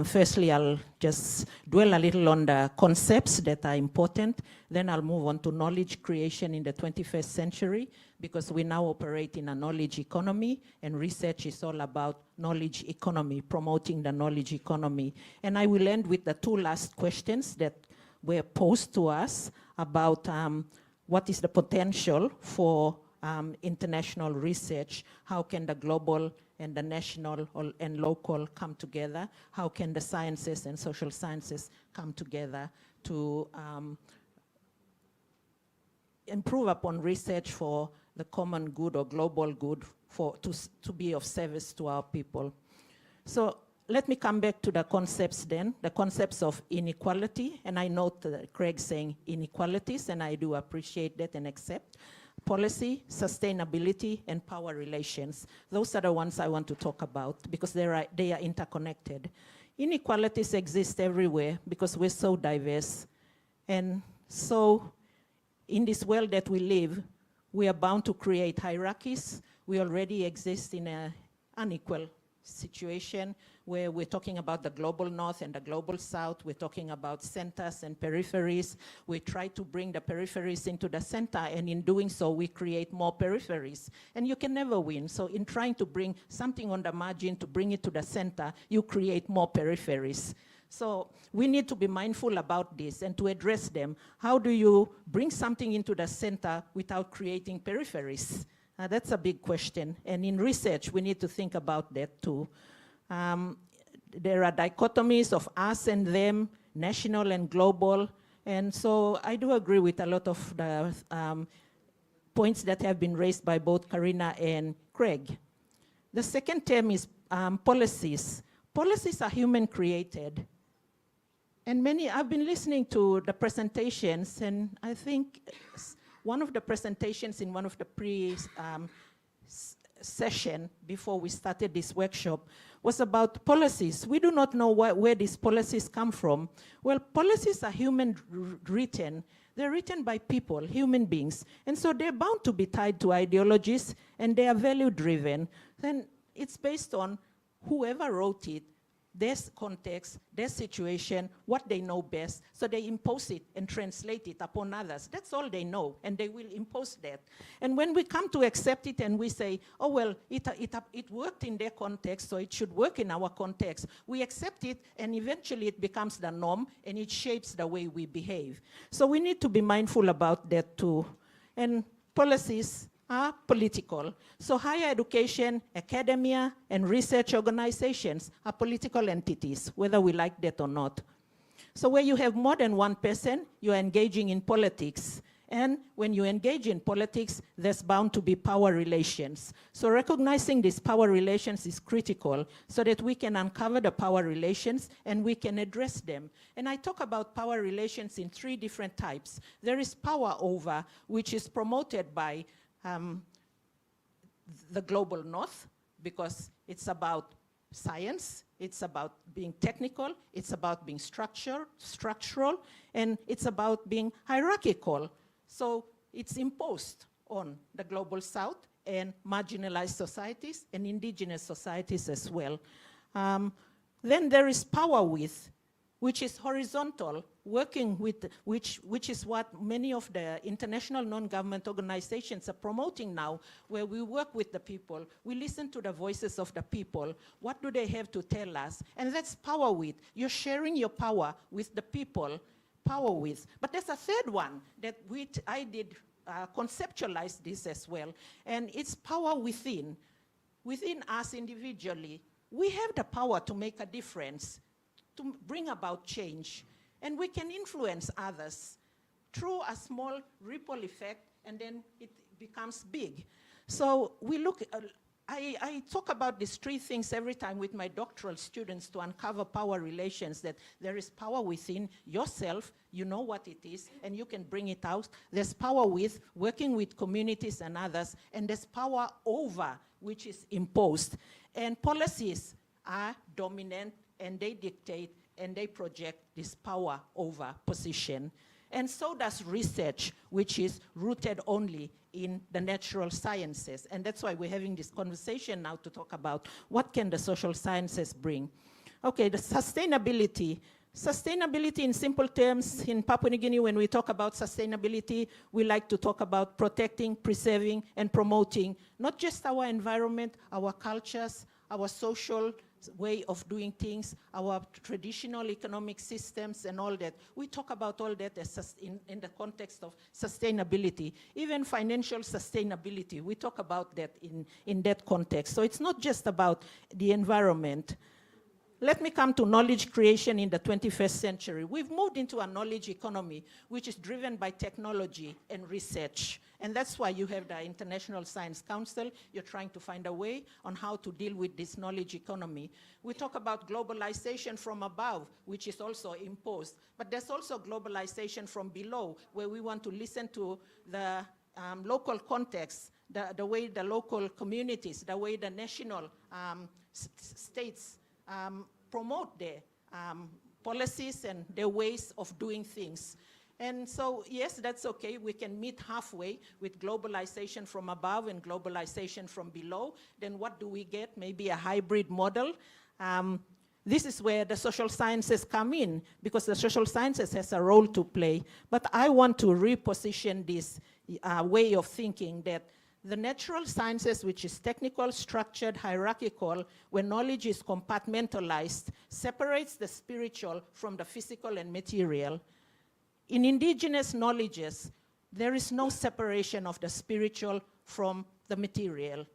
Firstly, I'll just dwell a little on the concepts that are important. Then I'll move on to knowledge creation in the 21st century, because we now operate in a knowledge economy, and research is all about knowledge economy, promoting the knowledge economy. And I will end with the two last questions that were posed to us about what is the potential for international research. How can the global and the national and local come together? How can the sciences and social sciences come together to improve upon research for the common good or global good, to be of service to our people? So let me come back to the concepts then, the concepts of inequality. And I note Craig saying inequalities, and I do appreciate that and accept. Policy, sustainability, and power relations. Those are the ones I want to talk about, because they are interconnected. Inequalities exist everywhere because we're so diverse. And so in this world that we live, we are bound to create hierarchies. We already exist in an unequal situation where we're talking about the global north and the global south. We're talking about centers and peripheries. We try to bring the peripheries into the center, and in doing so, we create more peripheries. And you can never win. So in trying to bring something on the margin to bring it to the center, you create more peripheries. So we need to be mindful about this and to address them. How do you bring something into the center without creating peripheries? That's a big question. And in research, we need to think about that too. There are dichotomies of us and them, national and global. And so I do agree with a lot of the points that have been raised by both Karina and Craig. The second term is policies. Policies are human created. And I've been listening to the presentations, and I think one of the presentations in one of the session before we started this workshop was about policies. We do not know where these policies come from. Well, policies are human written. They're written by people, human beings. And so they're bound to be tied to ideologies, and they are value driven. Then it's based on whoever wrote it, their context, their situation, what they know best, so they impose it and translate it upon others. That's all they know, and they will impose that. And when we come to accept it and we say, oh, well, it worked in their context, so it should work in our context, we accept it, and eventually it becomes the norm, and it shapes the way we behave. So we need to be mindful about that too. And policies are political. So higher education, academia, and research organizations are political entities, whether we like that or not. So where you have more than one person, you're engaging in politics. And when you engage in politics, there's bound to be power relations. So recognizing these power relations is critical so that we can uncover the power relations and we can address them. And I talk about power relations in three different types. There is power over, which is promoted by the global north, because it's about science, it's about being technical, it's about being structural, and it's about being hierarchical. So it's imposed on the global south and marginalized societies and indigenous societies as well. Then there is power with, which is horizontal, working with, which is what many of the international non-government organizations are promoting now, where we work with the people, we listen to the voices of the people, what do they have to tell us? And that's power with. You're sharing your power with the people, power with. But there's a third one that I did conceptualize this as well, and it's power within. Within us individually, we have the power to make a difference, to bring about change, and we can influence others through a small ripple effect, and then it becomes big. So we look, I talk about these three things every time with my doctoral students to uncover power relations, that there is power within yourself, you know what it is, and you can bring it out. There's power with working with communities and others, and there's power over, which is imposed. And policies are dominant, and they dictate and they project this power over position. And so does research, which is rooted only in the natural sciences. And that's why we're having this conversation now to talk about what can the social sciences bring. Okay, the sustainability. Sustainability in simple terms, in Papua New Guinea, when we talk about sustainability, we like to talk about protecting, preserving, and promoting not just our environment, our cultures, our social way of doing things, our traditional economic systems and all that. We talk about all that as in the context of sustainability. Even financial sustainability, we talk about that in that context. So it's not just about the environment. Let me come to knowledge creation in the 21st century. We've moved into a knowledge economy, which is driven by technology and research. And that's why you have the International Science Council. You're trying to find a way on how to deal with this knowledge economy. We talk about globalization from above, which is also imposed. But there's also globalization from below, where we want to listen to the local context, the way the local communities, the way the national states promote their policies and their ways of doing things. And so, yes, that's okay. We can meet halfway with globalization from above and globalization from below. Then what do we get? Maybe a hybrid model. This is where the social sciences come in, because the social sciences has a role to play. But I want to reposition this way of thinking that the natural sciences, which is technical, structured, hierarchical, where knowledge is compartmentalized, separates the spiritual from the physical and material. In indigenous knowledges, there is no separation of the spiritual from the material.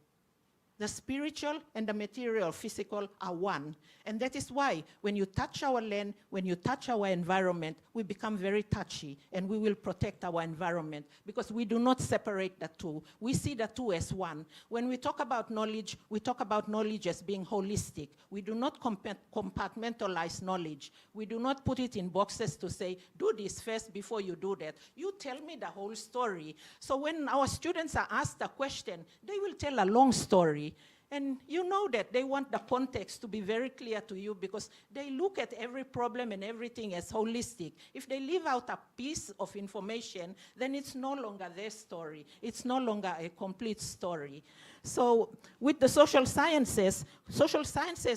The spiritual and the material, physical, are one. And that is why when you touch our land, when you touch our environment, we become very touchy, and we will protect our environment because we do not separate the two. We see the two as one. When we talk about knowledge, we talk about knowledge as being holistic. We do not compartmentalize knowledge. We do not put it in boxes to say, do this first before you do that. You tell me the whole story. So when our students are asked a question, they will tell a long story. And you know that they want the context to be very clear to you because they look at every problem and everything as holistic. If they leave out a piece of information, then it's no longer their story. It's no longer a complete story. So with the social sciences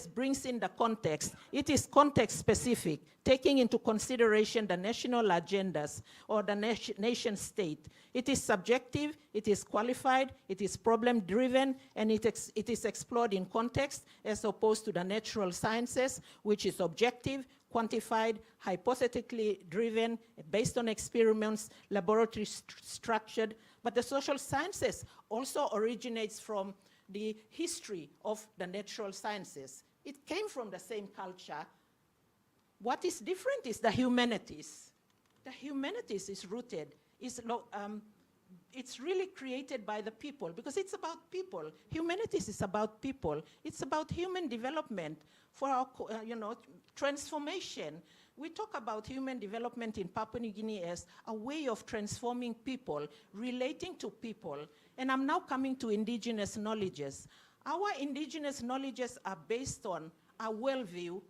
brings in the context. It is context specific, taking into consideration the national agendas or the nation state. It is subjective, it is qualified, it is problem driven, and it is explored in context as opposed to the natural sciences, which is objective, quantified, hypothetically driven, based on experiments, laboratory structured. But the social sciences also originates from the history of the natural sciences. It came from the same culture. What is different is the humanities. The humanities is rooted, it's really created by the people because it's about people. Humanities is about people. It's about human development for our, transformation. We talk about human development in Papua New Guinea as a way of transforming people, relating to people. And I'm now coming to indigenous knowledges. Our indigenous knowledges are based on our worldview,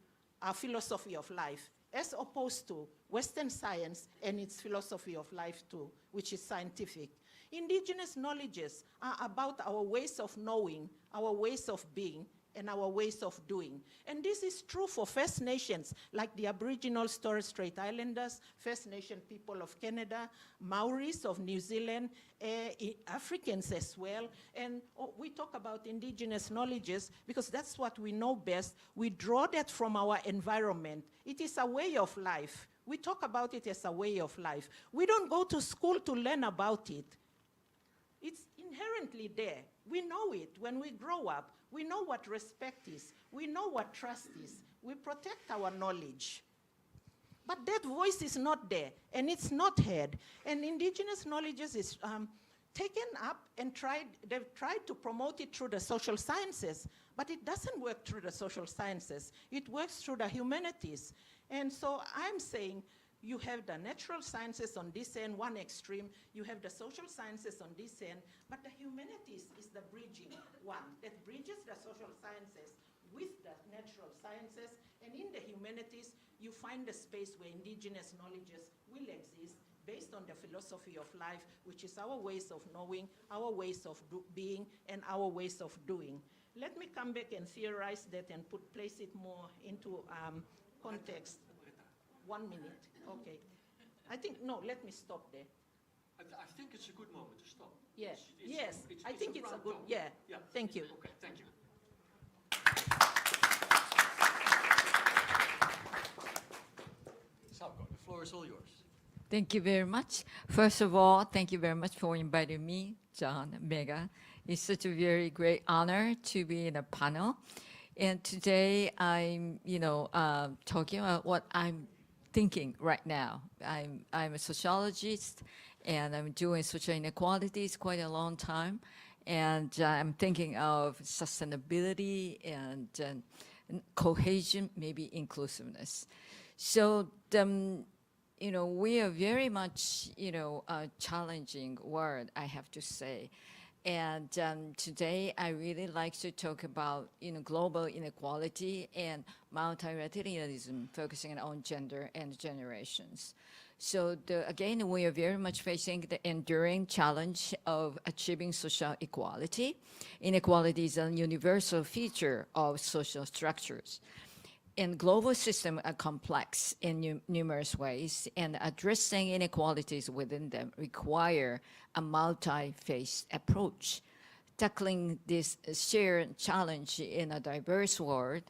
our philosophy of life, as opposed to Western science and its philosophy of life too, which is scientific. Indigenous knowledges are about our ways of knowing, our ways of being, and our ways of doing. And this is true for First Nations, like the Aboriginal Torres Strait Islanders, First Nation people of Canada, Maoris of New Zealand, Africans as well. And we talk about indigenous knowledges because that's what we know best. We draw that from our environment. It is a way of life. We talk about it as a way of life. We don't go to school to learn about it. It's inherently there. We know it when we grow up. We know what respect is. We know what trust is. We protect our knowledge. But that voice is not there, and it's not heard. And indigenous knowledges is taken up and they've tried to promote it through the social sciences, but it doesn't work through the social sciences. It works through the humanities. And so I'm saying you have the natural sciences on this end, one extreme, you have the social sciences on this end, but the humanities is the bridging one that bridges the social sciences with the natural sciences, and in the humanities, you find the space where indigenous knowledges will exist based on the philosophy of life, which is our ways of knowing, our ways of being, and our ways of doing. Let me come back and theorize that and place it more into context. 1 minute, okay. I think, no, let me stop there. I think it's a good moment to stop. Yes, yes, I think it's a good, yeah. Thank you. Okay, thank you. Salko, the floor is all yours. Thank you very much. First of all, thank you very much for inviting me, John, Mega. It's such a very great honor to be in a panel. And today I'm, talking about what I'm thinking right now. I'm a sociologist, and I'm doing social inequalities quite a long time. And I'm thinking of sustainability and cohesion, maybe inclusiveness. So, we are very much, a challenging world, I have to say. And today, I really like to talk about, global inequality and multilateralism, focusing on gender and generations. So again, we are very much facing the enduring challenge of achieving social equality. Inequality is a universal feature of social structures. And global systems are complex in numerous ways, and addressing inequalities within them require a multi-phase approach. Tackling this shared challenge in a diverse world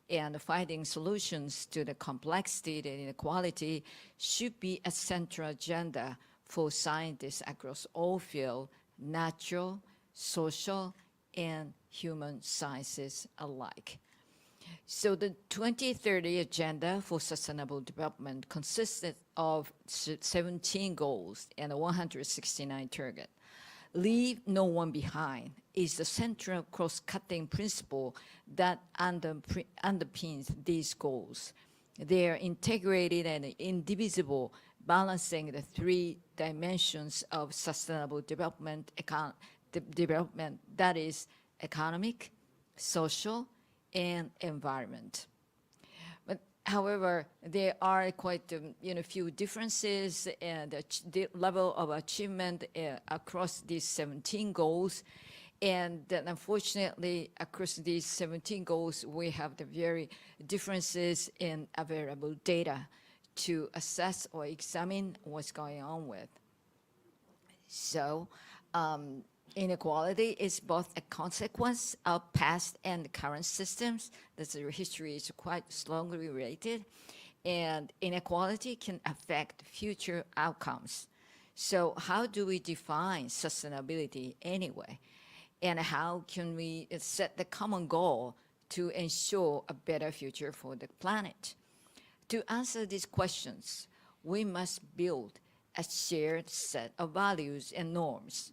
and finding solutions to the complexity and inequality should be a central agenda for scientists across all fields, natural, social, and human sciences alike. So the 2030 Agenda for Sustainable Development consisted of 17 goals and 169 targets. Leave no one behind is the central cross-cutting principle that underpins these goals. They are integrated and indivisible, balancing the three dimensions of sustainable development, that is economic, social, and environment. But however, there are quite few differences in the level of achievement across these 17 goals. And then unfortunately, across these 17 goals, we have the very differences in available data to assess or examine what's going on with. So, inequality is both a consequence of past and current systems. The history is quite strongly related. And inequality can affect future outcomes. So how do we define sustainability anyway? And how can we set the common goal to ensure a better future for the planet? To answer these questions, we must build a shared set of values and norms.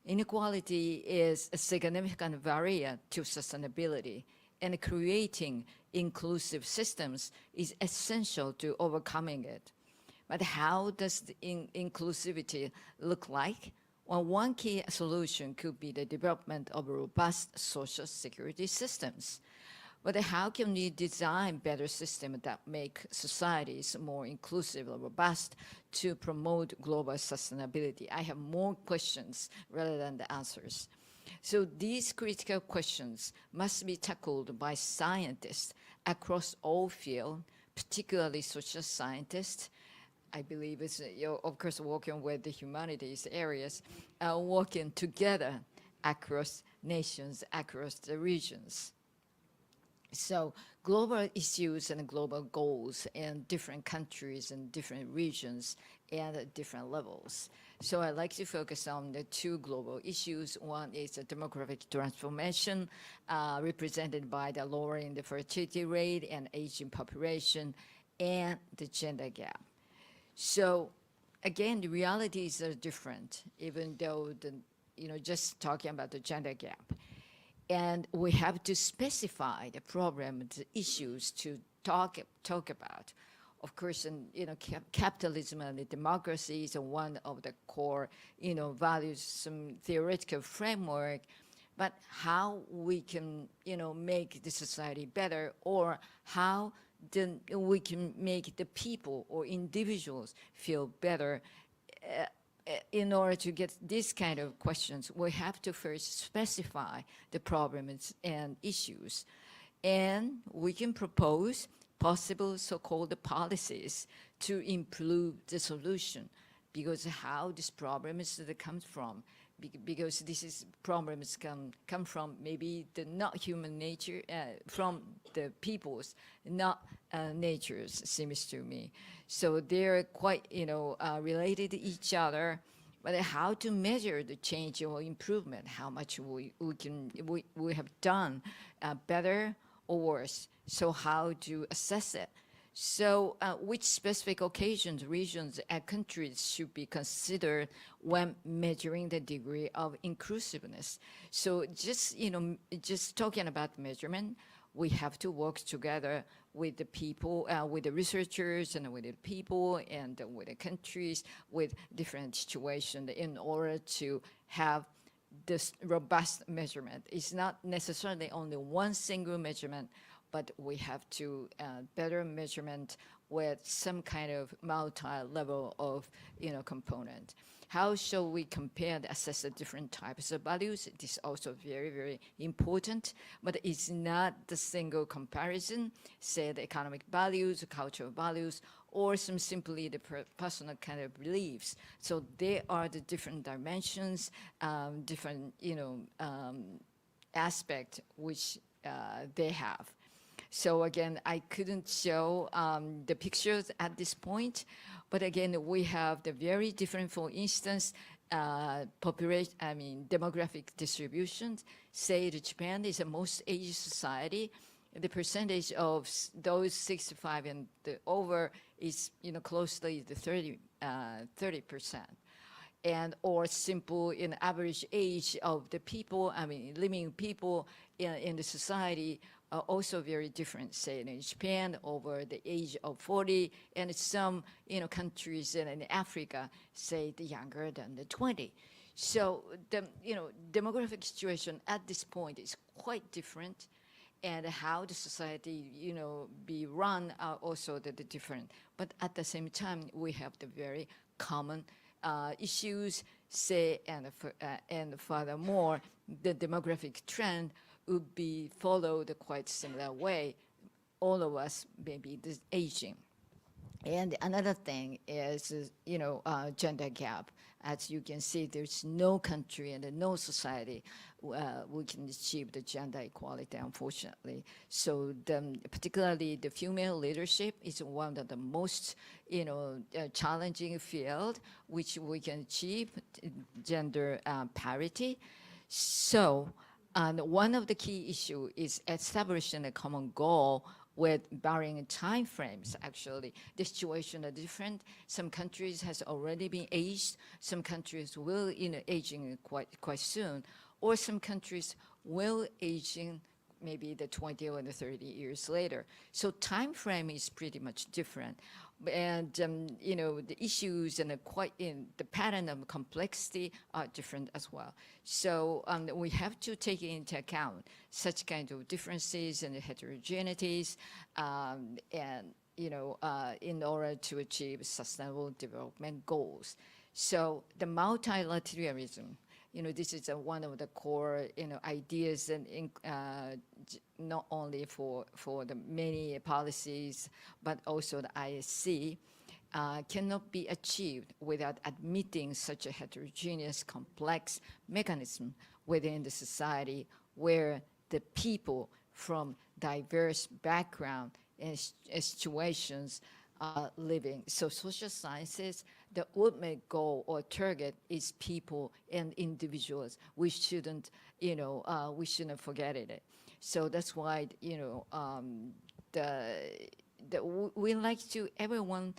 Inequality is a significant barrier to sustainability, and creating inclusive systems is essential to overcoming it. But how does the inclusivity look like? Well, one key solution could be the development of robust social security systems. But how can we design better systems that make societies more inclusive and robust to promote global sustainability? I have more questions rather than the answers. So these critical questions must be tackled by scientists across all fields, particularly social scientists. I believe it's, of course, working with the humanities areas, working together across nations, across the regions. So global issues and global goals in different countries and different regions and at different levels. So I like to focus on the two global issues. One is the demographic transformation, represented by the lowering the fertility rate and aging population, and the gender gap. So again, the realities are different, even though just talking about the gender gap. And we have to specify the problem, the issues to talk about. Of course, and capitalism and democracy is one of the core, values, some theoretical framework. But how we can, make the society better, or how we can make the people or individuals feel better. In order to get these kind of questions, we have to first specify the problems and issues. And we can propose possible so-called policies to improve the solution, because how this problem is that comes from, because this is problems come from maybe the not human nature, from the people's not natures, seems to me. So they're quite related to each other. But how to measure the change or improvement, how much we have done better or worse. So how to assess it. So which specific occasions, regions, and countries should be considered when measuring the degree of inclusiveness? So just talking about measurement, we have to work together with the people, with the researchers, and with the people, and with the countries, with different situations, in order to have this robust measurement. It's not necessarily only one single measurement, but we have to better measurement with some kind of multi-level of component. How shall we compare and assess the different types of values? It is also very, very important, but it's not the single comparison, say the economic values, cultural values, or some simply the personal kind of beliefs. So there are the different dimensions, different aspect which they have. So again, I couldn't show the pictures at this point, but again, we have the very different, for instance, demographic distributions. Say that Japan is the most aged society. The percentage of those 65 and over is closely the 30%. And or simple in average age of the people, living people in the society are also very different. Say in Japan, over the age of 40, and some countries in Africa, say the younger than the 20. So the demographic situation at this point is quite different, and how the society be run are also the different. But at the same time, we have the very common issues, say, and furthermore, the demographic trend would be followed quite similar way. All of us may be aging. And another thing is, gender gap. As you can see, there's no country and no society we can achieve the gender equality, unfortunately. So particularly the female leadership is one of the most, challenging field which we can achieve gender parity. So one of the key issues is establishing a common goal with varying time frames. Actually, the situation are different. Some countries has already been aged. Some countries will aging quite soon, or some countries will aging maybe the 20 or the 30 years later. So time frame is pretty much different. And the issues and the pattern of complexity are different as well. So we have to take into account such kind of differences and heterogeneities, and in order to achieve sustainable development goals. So the multilateralism this is one of the core, ideas and not only for the many policies, but also the ISC, cannot be achieved without admitting such a heterogeneous, complex mechanism within the society where the people from diverse background and situations are living. So social sciences, the ultimate goal or target is people and individuals. We shouldn't, we shouldn't forget it. So that's why, we like to everyone,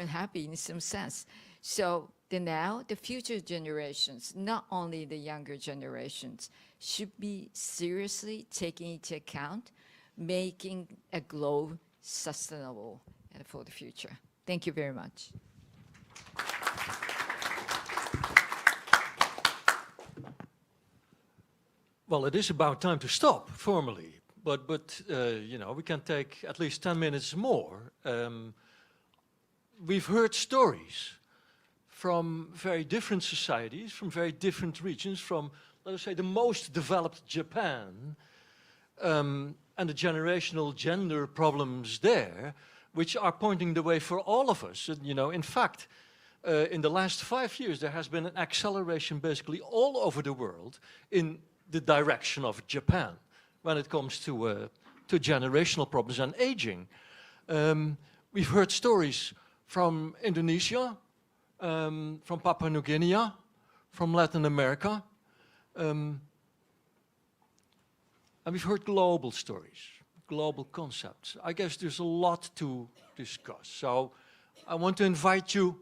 happy in some sense. So now the future generations, not only the younger generations, should be seriously taking into account making a globe sustainable for the future. Thank you very much. Well, it is about time to stop formally, but we can take at least 10 minutes more. We've heard stories from very different societies, from very different regions, from, let us say, the most developed Japan, and the generational gender problems there, which are pointing the way for all of us. In fact, in the last 5 years, there has been an acceleration basically all over the world in the direction of Japan when it comes to generational problems and aging. We've heard stories from Indonesia, from Papua New Guinea, from Latin America, and we've heard global stories, global concepts. I guess there's a lot to discuss. So I want to invite you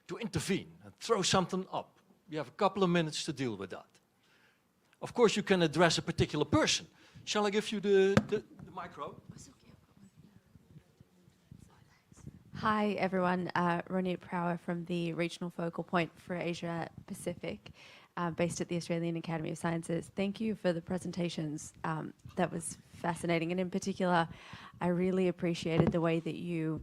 to intervene and throw something up. You have a couple of minutes to deal with that. Of course, you can address a particular person. Shall I give you the micro? Hi, everyone. Ronit Prower from the Regional Focal Point for Asia Pacific, based at the Australian Academy of Sciences. Thank you for the presentations. That was fascinating. And in particular, I really appreciated the way that you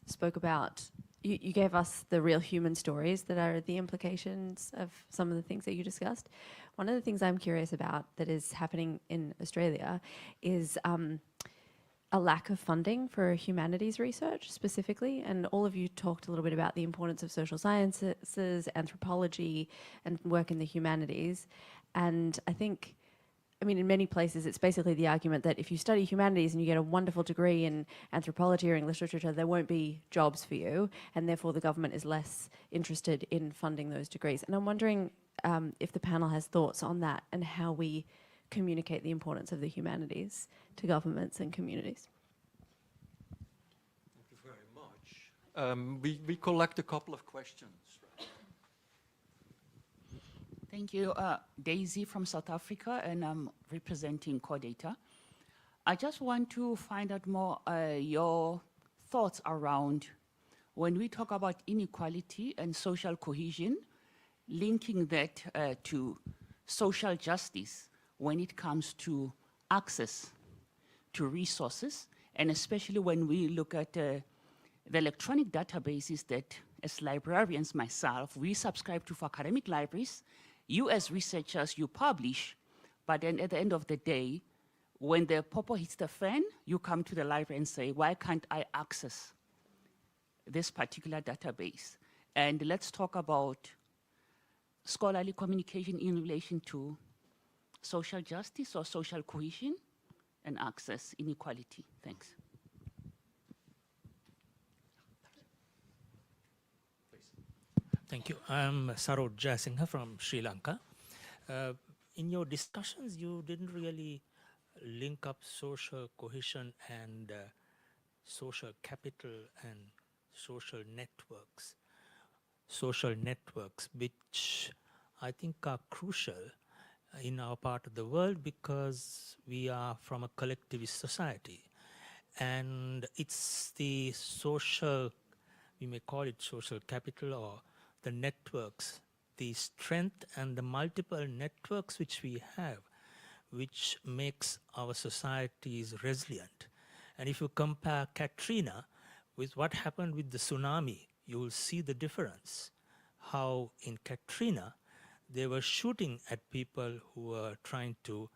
spoke about, you gave us the real human stories that are the implications of some of the things that you discussed. One of the things I'm curious about that is happening in Australia is a lack of funding for humanities research specifically, and all of you talked a little bit about the importance of social sciences, anthropology, and work in the humanities. And I think, in many places, it's basically the argument that if you study humanities and you get a wonderful degree in anthropology or English literature, there won't be jobs for you, and therefore the government is less interested in funding those degrees. And I'm wondering if the panel has thoughts on that and how we communicate the importance of the humanities to governments and communities. Thank you very much. We collect a couple of questions. Thank you. Daisy from South Africa, and I'm representing CoreData. I just want to find out more your thoughts around when we talk about inequality and social cohesion, linking that to social justice when it comes to access to resources, and especially when we look at the electronic databases that, as librarians myself, we subscribe to for academic libraries. You as researchers, you publish, but then at the end of the day, when the popo hits the fan, you come to the library and say, why can't I access this particular database? And let's talk about scholarly communication in relation to social justice or social cohesion and access inequality. Thanks. Thank you. I'm Saroj Jayasinghe from Sri Lanka. In your discussions, you didn't really link up social cohesion and social capital and social networks. Social networks, which I think are crucial in our part of the world because we are from a collectivist society. And it's the social, we may call it social capital or the networks, the strength and the multiple networks which we have, which makes our societies resilient. And if you compare Katrina with what happened with the tsunami, you will see the difference. How in Katrina, they were shooting at people who were trying to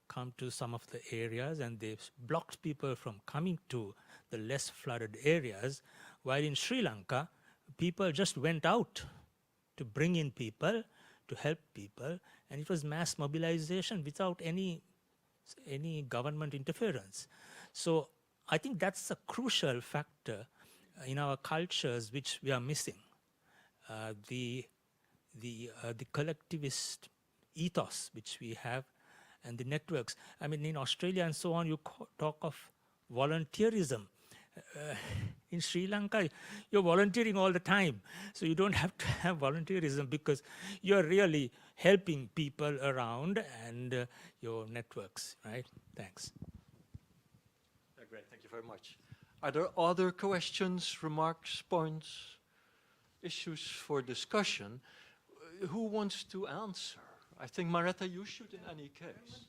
come to some of the areas, and they blocked people from coming to the less flooded areas, while in Sri Lanka, people just went out to bring in people, to help people, and it was mass mobilization without any government interference. So I think that's a crucial factor in our cultures which we are missing. The collectivist ethos which we have, and the networks. I mean, in Australia and so on, you talk of volunteerism. In Sri Lanka, you're volunteering all the time. So you don't have to have volunteerism because you're really helping people around and your networks, right? Thanks. Great, thank you very much. Are there other questions, remarks, points, issues for discussion? Who wants to answer? I think, Maretta, you should in any case.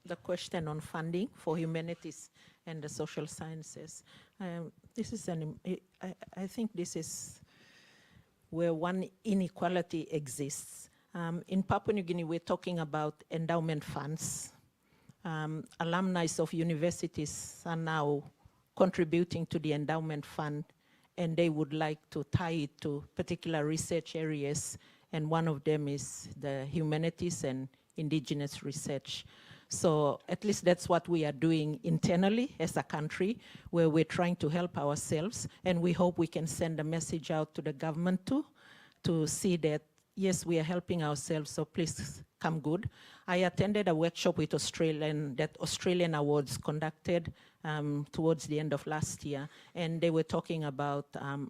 The question on funding for humanities and the social sciences. This is I think this is where one inequality exists. In Papua New Guinea, we're talking about endowment funds. Alumni of universities are now contributing to the endowment fund, and they would like to tie it to particular research areas, and one of them is the humanities and indigenous research. So at least that's what we are doing internally as a country, where we're trying to help ourselves, and we hope we can send a message out to the government too, to see that, yes, we are helping ourselves, so please come good. I attended a workshop with Australian Awards conducted towards the end of last year, and they were talking about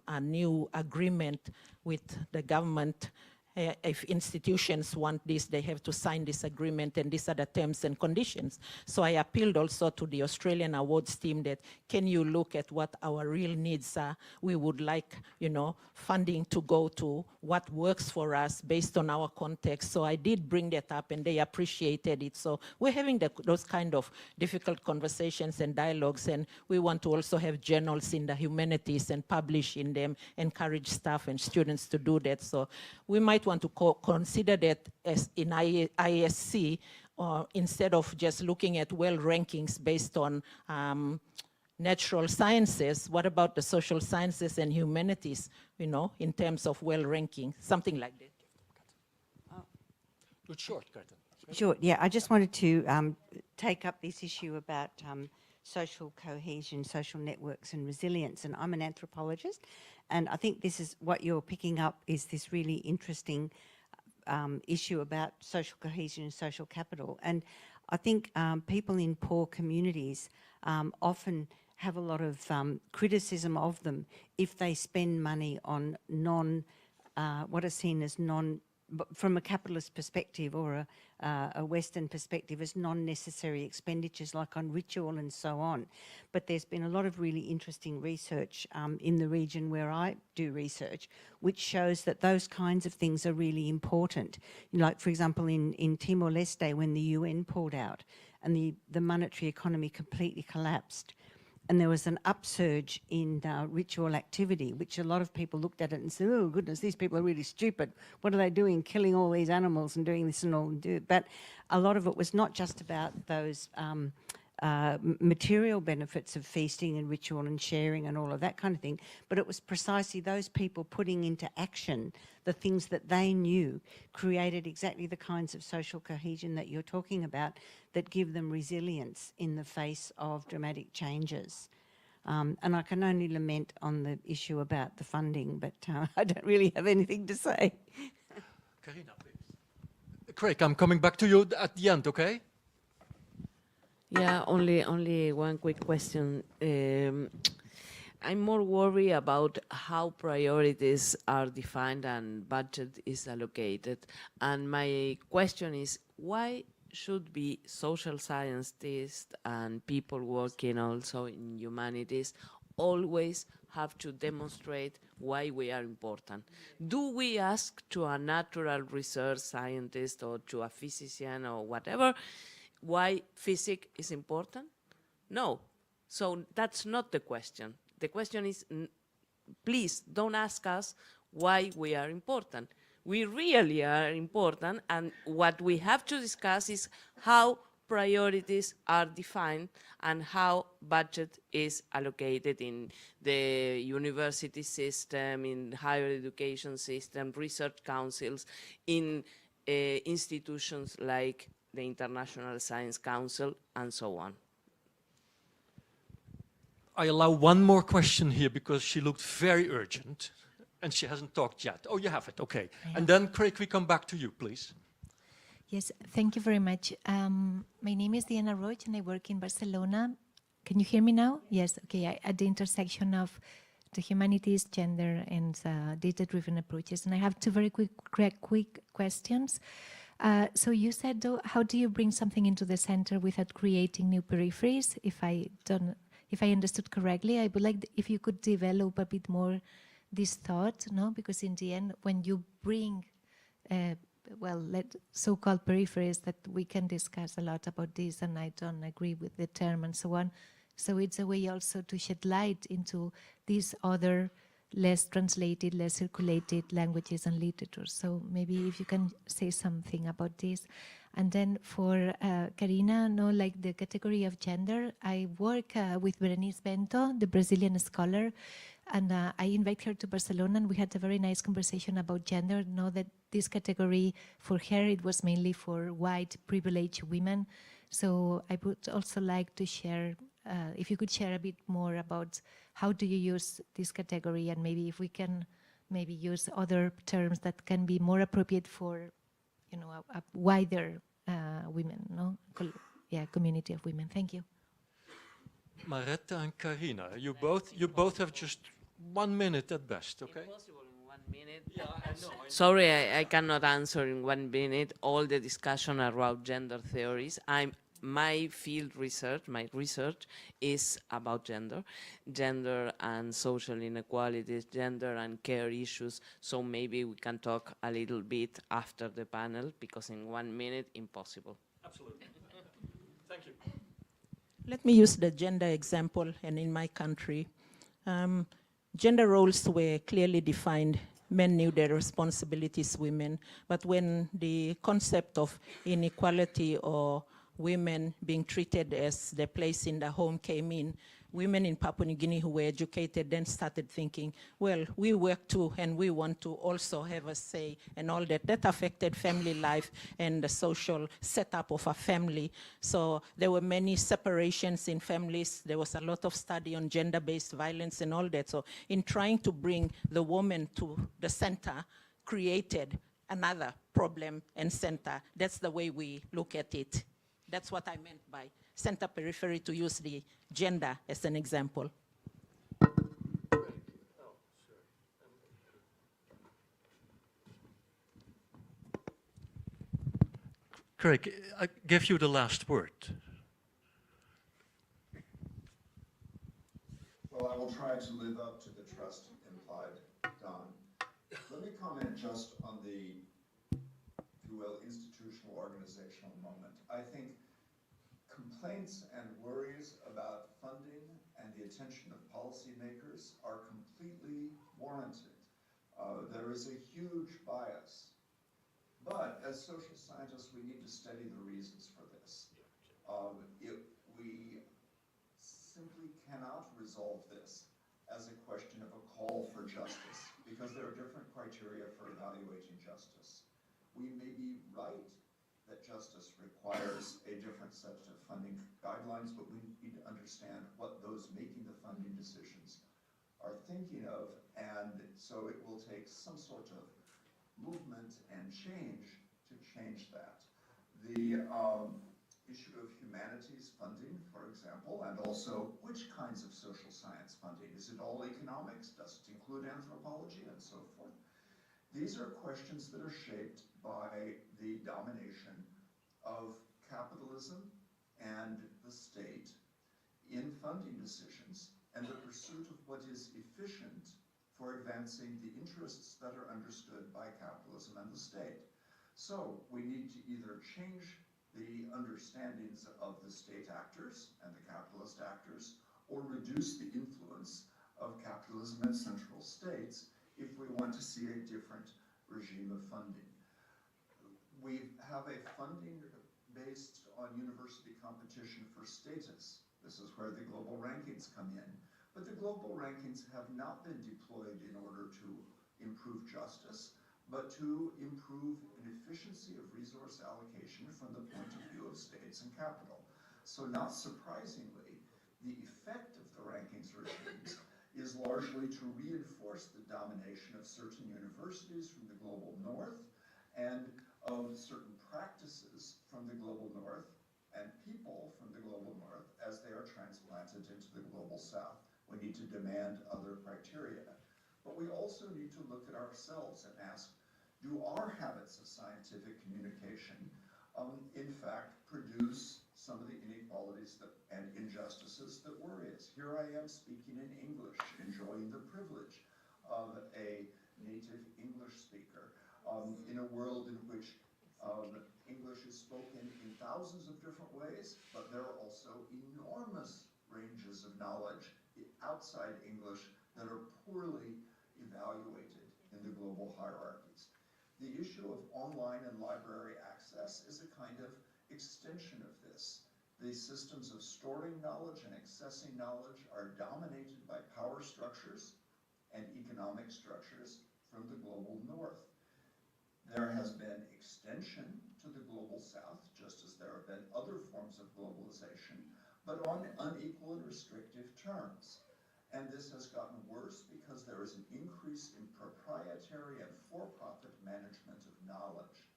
a new agreement with the government. If institutions want this, they have to sign this agreement, and these are the terms and conditions. So I appealed also to the Australian Awards team that, can you look at what our real needs are? We would like, funding to go to what works for us based on our context. So I did bring that up, and they appreciated it. So we're having those kind of difficult conversations and dialogues, and we want to also have journals in the humanities and publish in them, encourage staff and students to do that. So we might want to consider that as in ISC, instead of just looking at well rankings based on natural sciences. What about the social sciences and humanities, in terms of well ranking, something like that. Do it short, Curtin. Sure, yeah, I just wanted to take up this issue about social cohesion, social networks and resilience, and I'm an anthropologist, and I think this is what you're picking up is this really interesting issue about social cohesion and social capital. And I think people in poor communities often have a lot of criticism of them if they spend money on what are seen as from a capitalist perspective or a Western perspective, as non-necessary expenditures like on ritual and so on. But there's been a lot of really interesting research in the region where I do research, which shows that those kinds of things are really important. Like, for example, in Timor-Leste, when the UN pulled out and the monetary economy completely collapsed, and there was an upsurge in ritual activity, which a lot of people looked at it and said, oh, goodness, these people are really stupid. What are they doing, killing all these animals and doing this and all? But a lot of it was not just about those material benefits of feasting and ritual and sharing and all of that kind of thing, but it was precisely those people putting into action the things that they knew created exactly the kinds of social cohesion that you're talking about that give them resilience in the face of dramatic changes. And I can only lament on the issue about the funding, but I don't really have anything to say. Karina, please. Craig, I'm coming back to you at the end, okay? Yeah, only one quick question. I'm more worried about how priorities are defined and budget is allocated. And my question is, why should be social scientists and people working also in humanities always have to demonstrate why we are important? Do we ask to a natural research scientist or to a physician or whatever why physics is important? No. So that's not the question. The question is, please don't ask us why we are important. we really are important, and what we have to discuss is how priorities are defined and how budget is allocated in the university system, in higher education system, research councils, in institutions like the International Science Council, and so on. I allow one more question here because she looked very urgent and she hasn't talked yet. Oh, you have it, okay. And then, Craig, we come back to you, please. Yes, thank you very much. My name is Diana Roig and I work in Barcelona. Can you hear me now? Yes, okay. At the intersection of the humanities, gender, and data-driven approaches. And I have two very quick questions. So you said, though, how do you bring something into the center without creating new peripheries? If I understood correctly, I would like if you could develop a bit more this thought, no? Because in the end, when you bring so-called peripheries, that we can discuss a lot about this, and I don't agree with the term and so on. So it's a way also to shed light into these other less translated, less circulated languages and literature. So maybe if you can say something about this. And then for Karina, like the category of gender, I work with Berenice Bento, the Brazilian scholar, and I invite her to Barcelona, and we had a very nice conversation about gender. Know that this category, for her, it was mainly for white, privileged women. So I would also like to share, if you could share a bit more about how do you use this category, and maybe if we can maybe use other terms that can be more appropriate for, a wider women, community of women. Thank you. Maretta and Karina, you both have just 1 minute at best, okay? Impossible in 1 minute. Yeah, I know. Sorry, I cannot answer in 1 minute all the discussion around gender theories. My field research, my research is about gender and social inequalities, gender and care issues. So maybe we can talk a little bit after the panel, because in 1 minute, impossible. Absolutely. Thank you. Let me use the gender example, and in my country, gender roles were clearly defined. Men knew their responsibilities, women, but when the concept of inequality or women being treated as their place in the home came in, women in Papua New Guinea who were educated then started thinking, well, we work too, and we want to also have a say and all that. That affected family life and the social setup of a family. So there were many separations in families. There was a lot of study on gender-based violence and all that. So in trying to bring the woman to the center, created another problem and center. That's the way we look at it. That's what I meant by center periphery, to use the gender as an example. Craig, I give you the last word. Well, I will try to live up to the trust implied, Don. Let me comment just on the, if you will, institutional organizational moment. I think complaints and worries about funding and the attention of policymakers are completely warranted. There is a huge bias. But as social scientists, we need to study the reasons for this. We simply cannot resolve this as a question of a call for justice, because there are different criteria for evaluating justice. We may be right that justice requires a different set of funding guidelines, but we need to understand what those making the funding decisions are thinking of, and so it will take some sort of movement and change to change that. The issue of humanities funding, for example, and also which kinds of social science funding. Is it all economics? Does it include anthropology and so forth? These are questions that are shaped by the domination of capitalism and the state in funding decisions, and the pursuit of what is efficient for advancing the interests that are understood by capitalism and the state. So we need to either change the understandings of the state actors and the capitalist actors, or reduce the influence of capitalism and central states if we want to see a different regime of funding. We have a funding based on university competition for status. This is where the global rankings come in. But the global rankings have not been deployed in order to improve justice, but to improve an efficiency of resource allocation from the point of view of states and capital. So not surprisingly, the effect of the rankings regimes is largely to reinforce the domination of certain universities from the global north and of certain practices from the global north and people from the global north as they are transplanted into the global south. We need to demand other criteria. But we also need to look at ourselves and ask, do our habits of scientific communication in fact produce some of the inequalities and injustices that worry us? Here I am speaking in English, enjoying the privilege of a native English speaker in a world in which English is spoken in thousands of different ways, but there are also enormous ranges of knowledge outside English that are poorly evaluated in the global hierarchies. The issue of online and library access is a kind of extension of this. The systems of storing knowledge and accessing knowledge are dominated by power structures and economic structures from the global north. There has been extension to the global south, just as there have been other forms of globalization, but on unequal and restrictive terms. And this has gotten worse because there is an increase in proprietary and for-profit management of knowledge.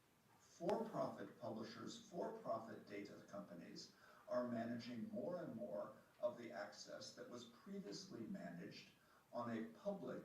For-profit publishers, for-profit data companies are managing more and more of the access that was previously managed on a public,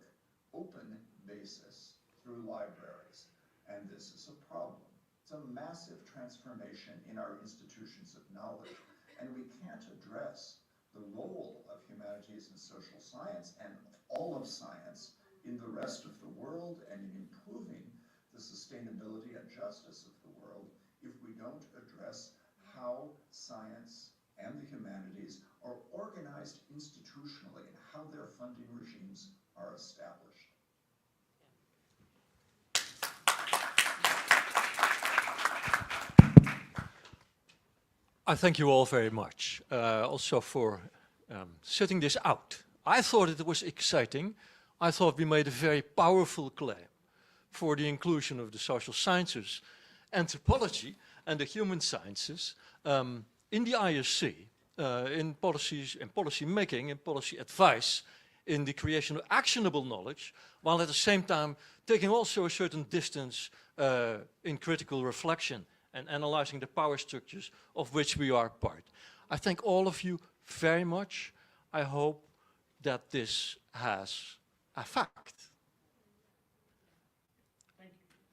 open basis through libraries. And this is a problem. It's a massive transformation in our institutions of knowledge, and we can't address the role of humanities and social science and all of science in the rest of the world and in improving the sustainability and justice of the world if we don't address how science and the humanities are organized institutionally and how their funding regimes are established. I thank you all very much, also for sitting this out. I thought it was exciting. I thought we made a very powerful claim for the inclusion of the social sciences, anthropology, and the human sciences in the ISC, in policies and policy making and policy advice, in the creation of actionable knowledge, while at the same time taking also a certain distance in critical reflection and analyzing the power structures of which we are part. I thank all of you very much. I hope that this has effect.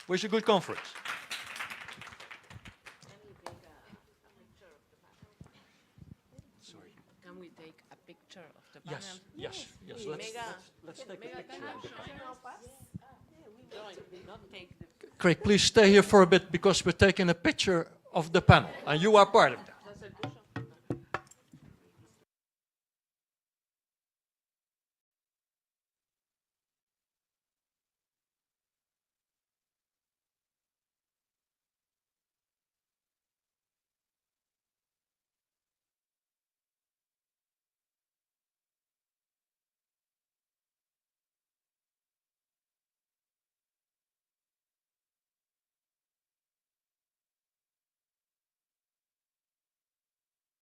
Wish you a good conference. Sorry. Can we take a picture of the panel? Yes. Let's take a picture of the panel. Craig, please stay here for a bit because we're taking a picture of the panel and you are part of that.